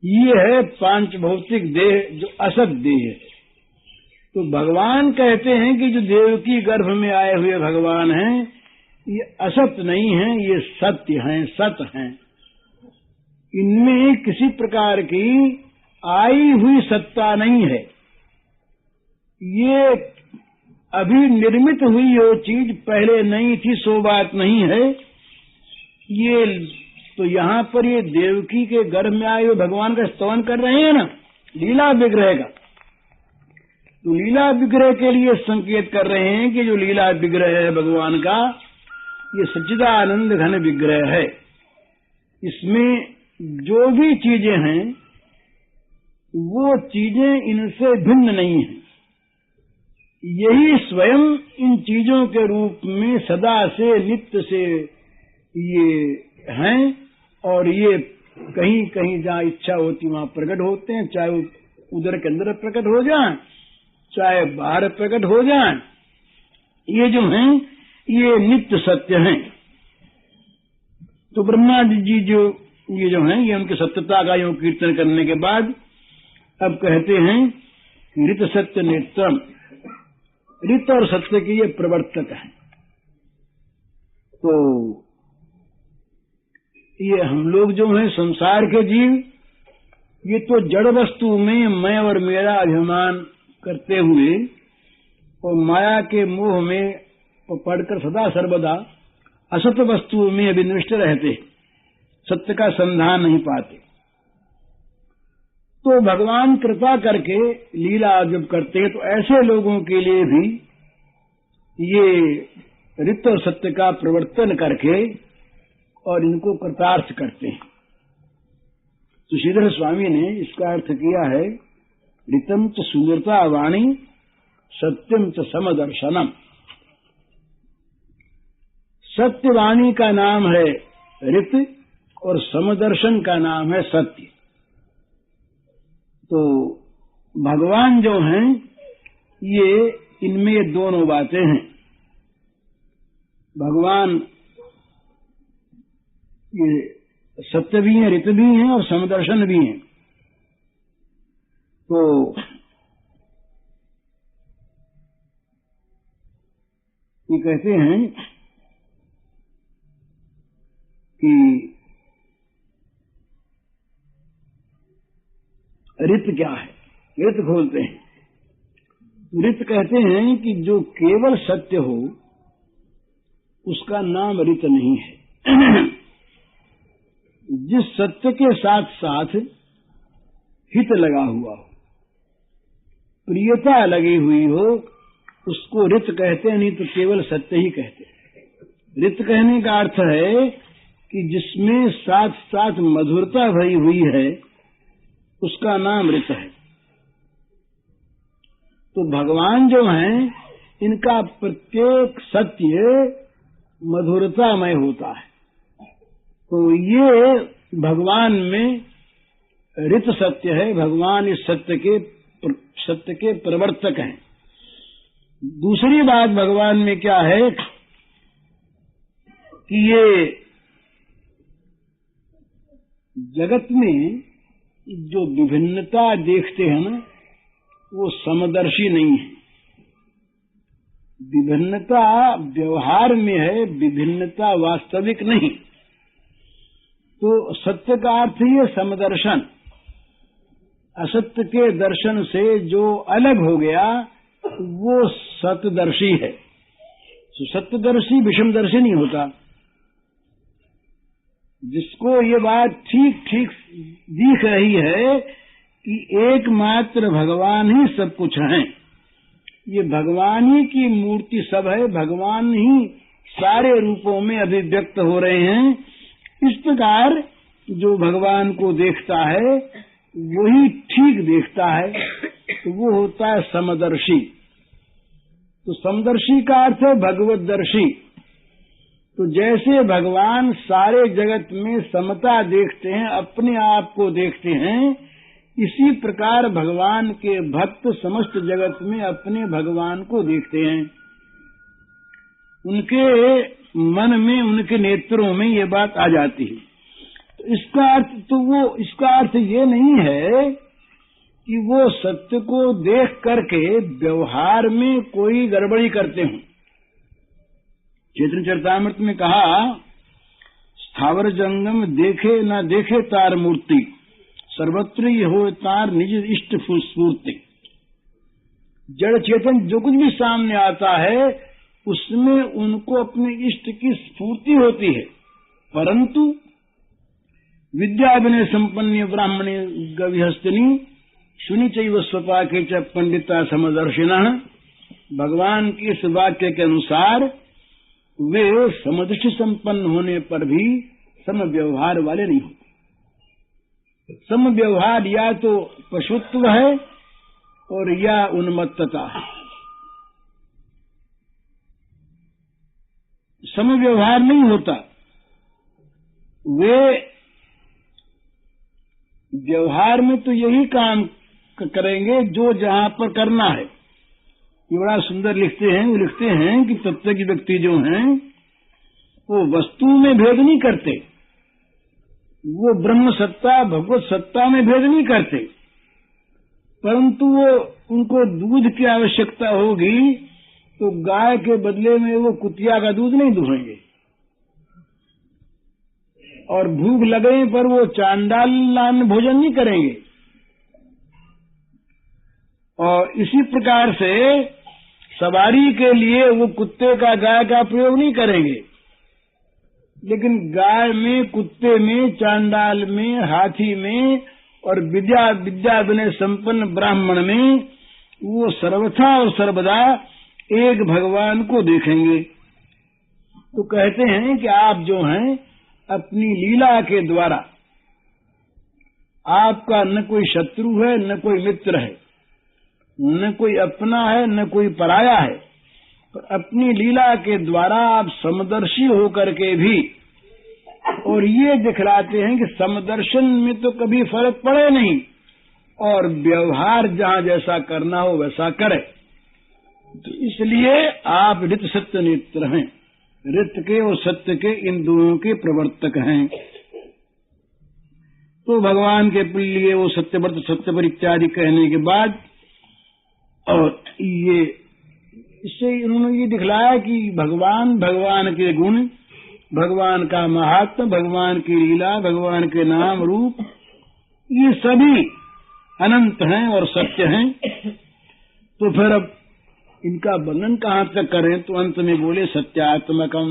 ये है पांच भौतिक देह जो असत देह है। तो भगवान कहते हैं कि जो देवकी गर्भ में आए हुए भगवान हैं ये असत नहीं हैं, ये सत्य हैं, सत हैं। इनमें किसी प्रकार की आई हुई सत्ता नहीं है। ये अभी निर्मित हुई वो चीज पहले नहीं थी, सो बात नहीं है। ये तो यहाँ पर ये देवकी के गर्भ में आए हुए भगवान का स्तवन कर रहे हैं ना, लीला विग्रह का। तो लीला विग्रह के लिए संकेत कर रहे हैं कि जो लीला विग्रह है भगवान का, ये सच्चिदानंद घन विग्रह है। इसमें जो भी चीजें हैं वो चीजें इनसे भिन्न नहीं हैं। यही स्वयं इन चीजों के रूप में सदा से नित्य से ये हैं, और ये कहीं कहीं जहाँ इच्छा होती वहां प्रकट होते हैं, चाहे वो उदर के अंदर प्रकट हो जाएं, चाहे बाहर प्रकट हो जाएं। ये जो हैं ये नित्य सत्य हैं। तो ब्रह्मा जी जो हैं ये उनकी सत्यता का योग कीर्तन करने के बाद अब कहते हैं ऋत सत्य नेत्रम, ऋत और सत्य के ये प्रवर्तक हैं। तो ये हम लोग जो हैं संसार के जीव, ये तो जड़ वस्तु में मैं और मेरा अभिमान करते हुए और माया के मोह में पड़कर सदा सर्वदा असत वस्तु में अभिनिविष्ट रहते, सत्य का संधान नहीं पाते। तो भगवान कृपा करके लीला जब करते हैं तो ऐसे लोगों के लिए भी ये ऋत और सत्य का प्रवर्तन करके और इनको कृतार्थ करते हैं। तो श्रीधर स्वामी ने इसका अर्थ किया है ऋतम च सुंदरता वाणी सत्यम च समदर्शनम। सत्यवाणी का नाम है ऋत और समदर्शन का नाम है सत्य। तो भगवान जो हैं ये इनमें दोनों बातें हैं। भगवान ये सत्य भी हैं, ऋत भी हैं और समदर्शन भी हैं। तो ये कहते हैं कि ऋत क्या है, ऋत खोलते हैं। ऋत कहते हैं कि जो केवल सत्य हो उसका नाम ऋत नहीं है। जिस सत्य के साथ साथ हित लगा हुआ हो, प्रियता लगी हुई हो, उसको ऋत कहते हैं, नहीं तो केवल सत्य ही कहते हैं। ऋत कहने का अर्थ है कि जिसमें साथ साथ मधुरता भरी हुई है उसका नाम ऋत है। तो भगवान जो हैं इनका प्रत्येक सत्य मधुरतामय होता है। तो ये भगवान में ऋत सत्य है। भगवान इस सत्य के प्रवर्तक हैं। दूसरी बात भगवान में क्या है कि ये जगत में जो विभिन्नता देखते हैं ना, वो समदर्शी नहीं है। विभिन्नता व्यवहार में है, विभिन्नता वास्तविक नहीं। तो सत्य का अर्थ ही है समदर्शन। असत्य के दर्शन से जो अलग हो गया वो सत्यदर्शी है। तो सत्यदर्शी विषमदर्शी नहीं होता। जिसको ये बात ठीक ठीक दिख रही है कि एकमात्र भगवान ही सब कुछ है, ये भगवान ही की मूर्ति सब है, भगवान ही सारे रूपों में अभिव्यक्त हो रहे हैं। इस प्रकार जो भगवान को देखता है वही ठीक देखता है, तो वो होता है समदर्शी। तो समदर्शी का अर्थ है भगवतदर्शी। तो जैसे भगवान सारे जगत में समता देखते हैं, अपने आप को देखते हैं, इसी प्रकार भगवान के भक्त समस्त जगत में अपने भगवान को देखते हैं। उनके मन में, उनके नेत्रों में ये बात आ जाती है। तो इसका अर्थ ये नहीं है कि वो सत्य को देख करके व्यवहार में कोई गड़बड़ी करते हों। चैतन्य चरितामृत में कहा, स्थावर जंगम देखे न देखे तार मूर्ति, सर्वत्र ये हो तार निज इष्ट स्फूर्ति। जड़ चेतन जो कुछ भी सामने आता है उसमें उनको अपने इष्ट की स्फूर्ति होती है, परंतु विद्या विनय संपन्न ब्राह्मणे गविहस्तिनी सुनि चैव स्वपाके च पंडिता समदर्शिनः। भगवान के इस वाक्य के अनुसार वे समदृष्टि संपन्न होने पर भी सम व्यवहार वाले नहीं होते। सम व्यवहार या तो पशुत्व है और या उन्मत्तता है। सम व्यवहार नहीं होता। वे व्यवहार में तो यही काम करेंगे जो जहां पर करना है। ये बड़ा सुंदर लिखते हैं, वो लिखते हैं कि तत्व की व्यक्ति जो हैं वो वस्तु में भेद नहीं करते, वो ब्रह्म सत्ता भगवत सत्ता में भेद नहीं करते, परंतु वो उनको दूध की आवश्यकता होगी तो गाय के बदले में वो कुतिया का दूध नहीं दुहेंगे, और भूख लगने पर वो चांडाल भोजन नहीं करेंगे। और इसी प्रकार से सवारी के लिए वो कुत्ते का गाय का प्रयोग नहीं करेंगे, लेकिन गाय में, कुत्ते में, चांडाल में, हाथी में और विद्या विनय संपन्न ब्राह्मण में वो सर्वथा और सर्वदा एक भगवान को देखेंगे। तो कहते हैं कि आप जो हैं अपनी लीला के द्वारा, आपका न कोई शत्रु है न कोई मित्र है, न कोई अपना है न कोई पराया है, पर अपनी लीला के द्वारा आप समदर्शी होकर के भी और ये दिखलाते हैं कि समदर्शन में तो कभी फर्क पड़े नहीं और व्यवहार जहां जैसा करना हो वैसा करे। तो इसलिए आप ऋत सत्य नेत्र हैं, ऋत के और सत्य के इन दोनों के प्रवर्तक हैं। तो भगवान के लिए वो सत्यव्रत सत्यपर इत्यादि कहने के बाद और ये इससे इन्होंने ये दिखलाया कि भगवान के गुण, भगवान का महात्म, भगवान की लीला, भगवान के नाम रूप, ये सभी अनंत हैं और सत्य हैं। तो फिर अब इनका वर्णन कहाँ तक करें, तो अंत में बोले सत्यात्मकम।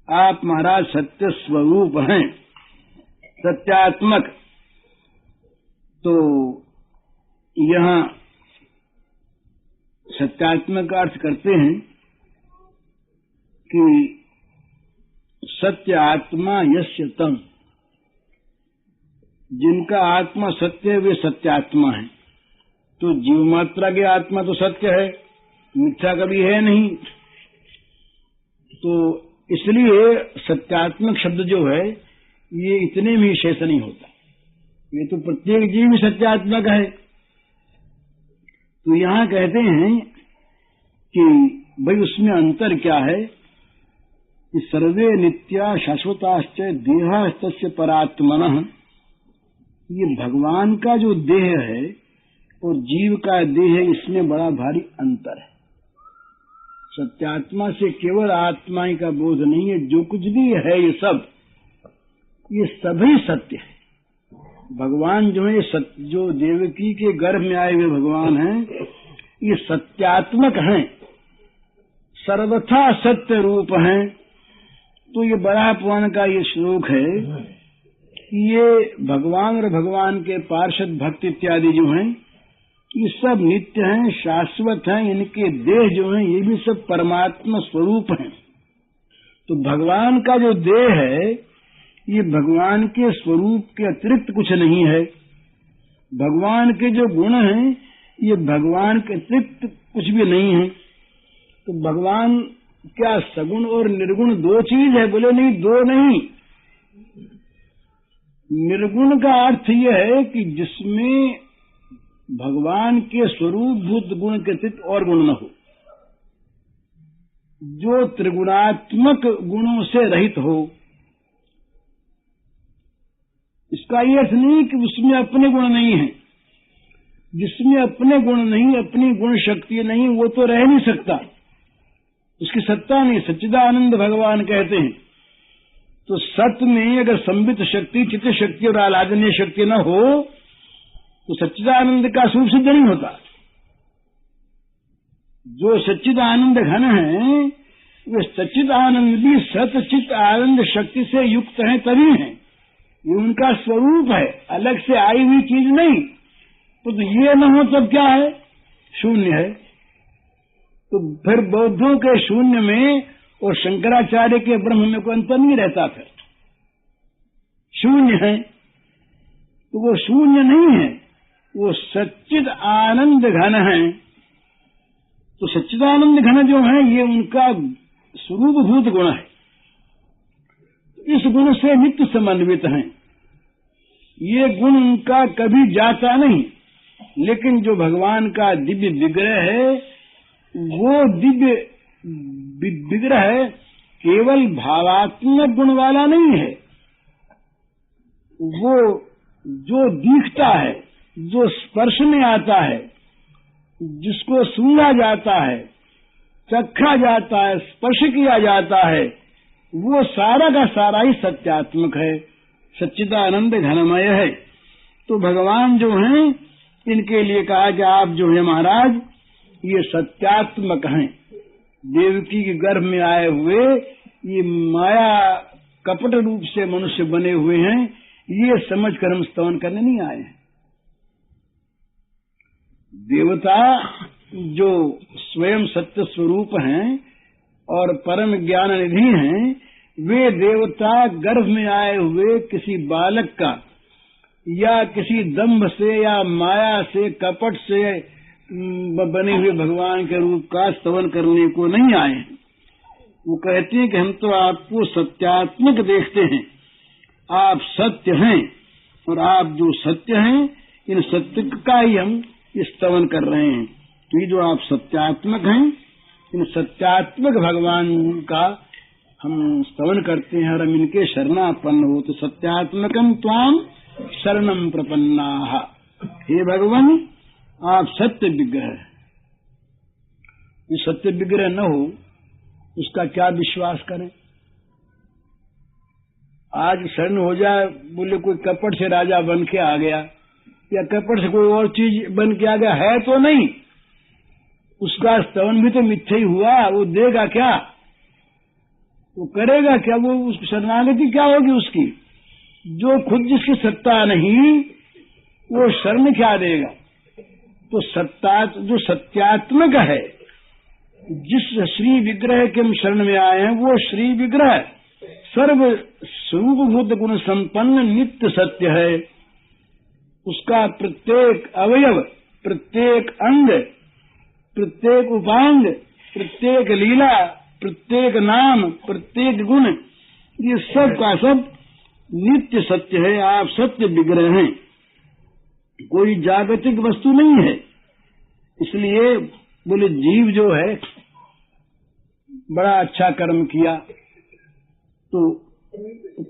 आप महाराज सत्य स्वरूप हैं, सत्यात्मक। तो यहाँ सत्यात्मक का अर्थ करते हैं कि सत्य आत्मा यस्य तम, जिनका आत्मा सत्य है वे सत्यात्मा है। तो जीव मात्रा की आत्मा तो सत्य है, मिथ्या कभी है नहीं। तो इसलिए सत्यात्मक शब्द जो है ये इतने में शेष नहीं होता, ये तो प्रत्येक जीव सत्यात्मक है। तो यहाँ कहते हैं कि भाई उसमें अंतर क्या है कि सर्वे नित्या शाश्वताश्च देहस्तस्य परात्मनः। ये भगवान का जो देह है और जीव का देह है, इसमें बड़ा भारी अंतर है। सत्यात्मा से केवल आत्मा ही का बोध नहीं है, जो कुछ भी है ये सभी सत्य है। भगवान जो है जो देवकी के गर्भ में आए हुए भगवान हैं, ये सत्यात्मक हैं, सर्वथा सत्य रूप हैं। तो ये बराह पुराण का ये श्लोक है कि ये भगवान और भगवान के पार्षद भक्त इत्यादि जो हैं ये सब नित्य हैं, शाश्वत हैं। इनके देह जो हैं ये भी सब परमात्मा स्वरूप हैं। तो भगवान का जो देह है ये भगवान के स्वरूप के अतिरिक्त कुछ नहीं है। भगवान के जो गुण हैं ये भगवान के अतिरिक्त कुछ भी नहीं है। तो भगवान क्या सगुण और निर्गुण दो चीज है? बोले नहीं, दो नहीं। निर्गुण का अर्थ यह है कि जिसमें भगवान के स्वरूप भूत गुण के अतिरिक्त और गुण न हो, जो त्रिगुणात्मक गुणों से रहित हो। इसका ये अर्थ नहीं कि उसमें अपने गुण नहीं है। जिसमें अपने गुण नहीं, अपनी गुण शक्ति नहीं, वो तो रह नहीं सकता, उसकी सत्ता नहीं। सच्चिदानंद भगवान कहते हैं। तो सत्य में अगर संबित शक्ति, चित्त शक्ति और आलादनीय शक्ति न हो तो सच्चिदानंद का स्वरूप सिद्ध नहीं होता। जो सच्चिदानंद घन है वे सच्चिदानंद भी सत चित्त आनंद शक्ति से युक्त हैं, तभी हैं। ये उनका स्वरूप है, अलग से आई हुई चीज नहीं। तो ये न हो तब क्या है? शून्य है। तो फिर बौद्धों के शून्य में और शंकराचार्य के ब्रह्म में कोई अंतर नहीं रहता। फिर शून्य है तो वो शून्य नहीं है, वो सच्चिद आनंद घन है। तो सच्चिदानंद घन जो है ये उनका स्वरूपभूत गुण है। इस गुण से नित्य समन्वित हैं। ये गुण उनका कभी जाता नहीं। लेकिन जो भगवान का दिव्य विग्रह है वो दिव्य विग्रह केवल भावात्मक गुण वाला नहीं है। वो जो दिखता है, जो स्पर्श में आता है, जिसको सुना जाता है, चखा जाता है, स्पर्श किया जाता है, वो सारा का सारा ही सत्यात्मक है, सच्चिदानंद घनमय है। तो भगवान जो हैं इनके लिए कहा कि आप जो है महाराज ये सत्यात्मक हैं। देवकी के गर्भ में आए हुए ये माया कपट रूप से मनुष्य बने हुए हैं, ये समझकर हम स्तवन करने नहीं आए हैं। देवता जो स्वयं सत्य स्वरूप हैं और परम ज्ञान निधि हैं, वे देवता गर्भ में आए हुए किसी बालक का या किसी दंभ से या माया से कपट से बने हुए भगवान के रूप का स्तवन करने को नहीं आए हैं। वो कहते हैं कि हम तो आपको सत्यात्मक देखते हैं, आप सत्य हैं और आप जो सत्य हैं इन सत्य का ही हम स्तवन कर रहे हैं। तो ये जो आप सत्यात्मक हैं, इन सत्यात्मक भगवान का हम स्तवन करते हैं और हम इनके शरणापन्न हो। तो सत्यात्मकम त्वाम शरणम प्रपन्नाः। हे भगवान आप सत्य विग्रह। ये सत्य विग्रह न हो उसका क्या विश्वास करें? आज शरण हो जाए, बोले कोई कपट से राजा बन के आ गया या कपट से कोई और चीज बन के आ गया, है तो नहीं, उसका स्तवन भी तो मिथ्या ही हुआ। वो देगा क्या? वो करेगा क्या? वो उसकी शरणागति क्या होगी उसकी? जो खुद जिसकी सत्ता नहीं वो शरण क्या देगा? तो सत्ता जो सत्यात्मक है, जिस श्री विग्रह के हम शरण में आए हैं वो श्री विग्रह सर्व स्वरूपभूत गुण संपन्न नित्य सत्य है। उसका प्रत्येक अवयव, प्रत्येक अंग, प्रत्येक उपांग, प्रत्येक लीला, प्रत्येक नाम, प्रत्येक गुण, ये सब का सब नित्य सत्य है। आप सत्य विग्रह हैं, कोई जागतिक वस्तु नहीं है। इसलिए बोले जीव जो है बड़ा अच्छा कर्म किया तो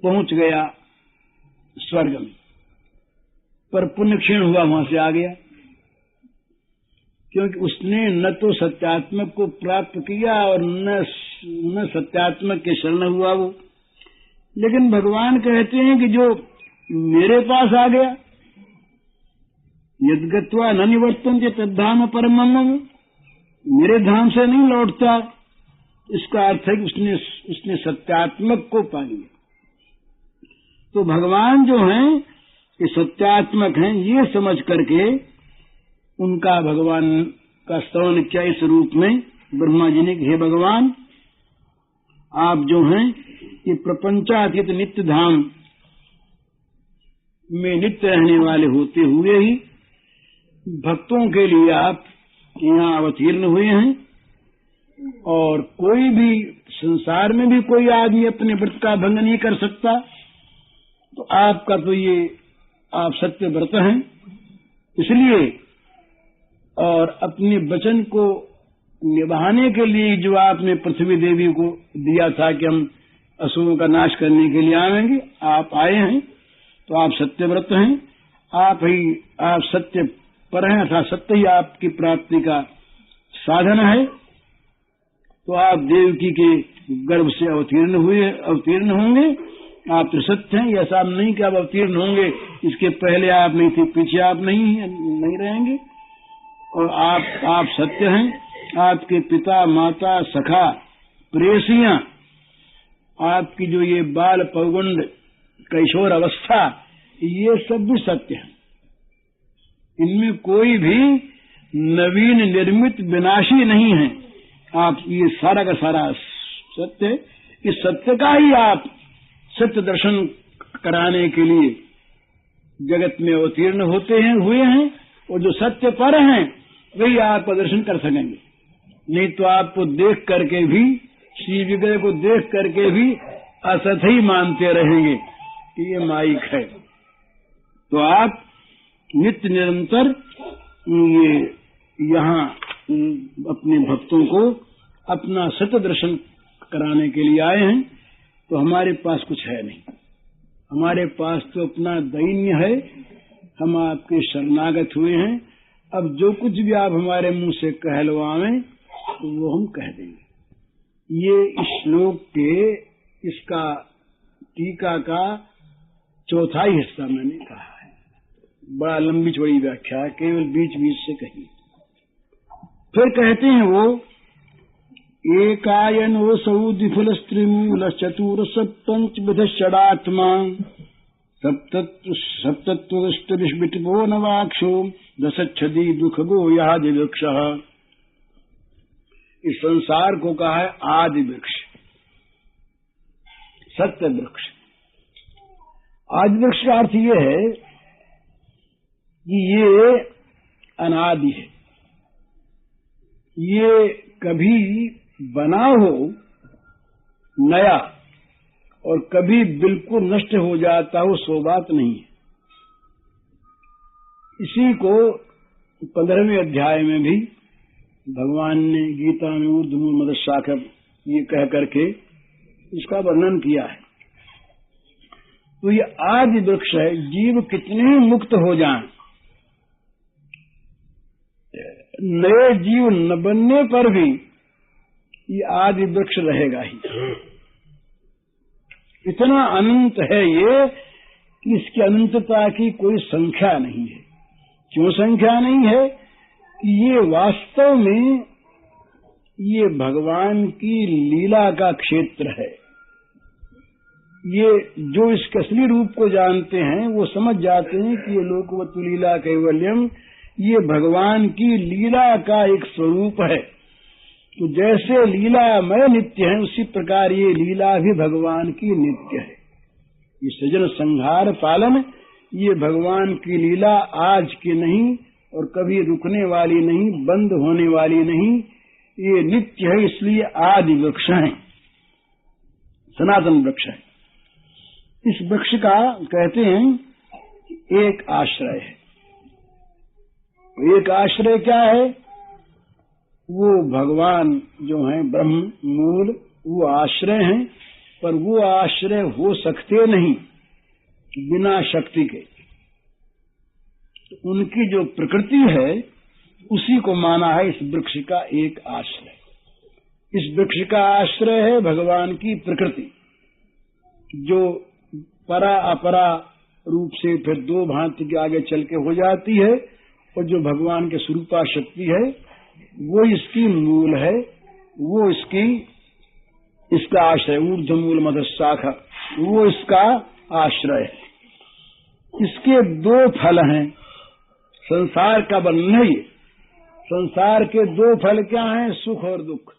पहुंच गया स्वर्ग में, पर पुण्य क्षीण हुआ, वहां से आ गया, क्योंकि उसने न तो सत्यात्मक को प्राप्त किया और न सत्यात्मक के शरण हुआ वो। लेकिन भगवान कहते हैं कि जो मेरे पास आ गया, यद्गत्वा न निवर्तन्ते तद्धाम परमम्, मेरे धाम से नहीं लौटता इसका अर्थ है कि उसने सत्यात्मक को पा लिया। तो भगवान जो हैं ये सत्यात्मक हैं, ये समझ करके उनका भगवान का स्तवन किया इस रूप में ब्रह्मा जी ने कि हे भगवान, आप जो हैं ये प्रपंचातीत नित्य धाम में नित्य रहने वाले होते हुए ही भक्तों के लिए आप यहाँ अवतीर्ण हुए हैं, और कोई भी संसार में भी कोई आदमी अपने व्रत का भंग नहीं कर सकता। तो आपका तो ये आप सत्य व्रत हैं, इसलिए और अपने वचन को निभाने के लिए जो आपने पृथ्वी देवी को दिया था कि हम असुरों का नाश करने के लिए आएंगे, आप आए हैं। तो आप सत्यव्रत हैं, आप सत्य पर हैं, अर्थात सत्य ही आपकी प्राप्ति का साधन है। तो आप देवकी के गर्भ से अवतीर्ण होंगे। आप तो सत्य हैं, ऐसा नहीं कि आप अवतीर्ण होंगे इसके पहले आप नहीं थे, पीछे आप नहीं रहेंगे। और आप सत्य हैं। आपके पिता माता सखा प्रेयसियां, आपकी जो ये बाल पौगंड कैशोर अवस्था, ये सब भी सत्य है। इनमें कोई भी नवीन निर्मित विनाशी नहीं है। आप ये सारा का सारा सत्य, इस सत्य का ही आप सत्य दर्शन कराने के लिए जगत में अवतीर्ण हुए हैं। और जो सत्य पर हैं वही आप दर्शन कर सकेंगे। नहीं तो आपको देख करके भी, श्री विग्रह को देख करके भी असत ही मानते रहेंगे कि ये माइक है। तो आप नित्य निरंतर ये यहाँ अपने भक्तों को अपना सत्य दर्शन कराने के लिए आए हैं। तो हमारे पास कुछ है नहीं, हमारे पास तो अपना दैन्य है। हम आपके शरणागत हुए हैं। अब जो कुछ भी आप हमारे मुंह से कहलवाएं तो वो हम कह देंगे। ये इस श्लोक के इसका टीका का चौथा ही हिस्सा मैंने कहा है। बड़ा लंबी चौड़ी व्याख्या है, केवल बीच बीच से कही। फिर कहते हैं वो एकायनोऽसौ द्विफलस्त्रिमूल चतुर सप्तंचविध षडात्मा सप्तत्वष्टविष्टो नवाक्षो दशच्छदी दुखगो यादि वृक्ष। इस संसार को कहा है आदि वृक्ष, सत्य वृक्ष। आदि वृक्ष का अर्थ ये है कि ये अनादि है, ये कभी बना हो नया और कभी बिल्कुल नष्ट हो जाता हो, सो बात नहीं है। इसी को 15वें अध्याय में भी भगवान ने गीता में ऊर्ध्वमूल मदशाखर ये कह करके इसका वर्णन किया है। तो ये आदि वृक्ष है। जीव कितने ही मुक्त हो जाएं, नए जीव न बनने पर भी ये आदि वृक्ष रहेगा ही। इतना अनंत है ये कि इसकी अनंतता की कोई संख्या नहीं है। क्यों संख्या नहीं है? ये वास्तव में ये भगवान की लीला का क्षेत्र है। ये जो इसके असली रूप को जानते हैं वो समझ जाते हैं कि ये लोकवत लीला कैवल्यम, ये भगवान की लीला का एक स्वरूप है। तो जैसे लीलामय नित्य है, उसी प्रकार ये लीला भी भगवान की नित्य है। ये सृजन संहार पालन, ये भगवान की लीला आज की नहीं और कभी रुकने वाली नहीं, बंद होने वाली नहीं, ये नित्य है। इसलिए आदि वृक्ष है, सनातन वृक्ष है। इस वृक्ष का कहते हैं एक आश्रय है। एक आश्रय क्या है? वो भगवान जो है ब्रह्म मूल, वो आश्रय हैं। पर वो आश्रय हो सकते नहीं बिना शक्ति के। उनकी जो प्रकृति है उसी को माना है इस वृक्ष का एक आश्रय। इस वृक्ष का आश्रय है भगवान की प्रकृति, जो परा अपरा रूप से फिर दो भांति के आगे चल के हो जाती है, और जो भगवान के स्वरूपा शक्ति है वो इसकी मूल है, वो इसकी इसका आश्रय, ऊर्ध्वमूल मध शाखा, वो इसका आश्रय है। इसके दो फल हैं, संसार का बंधन ही। संसार के दो फल क्या हैं? सुख और दुख।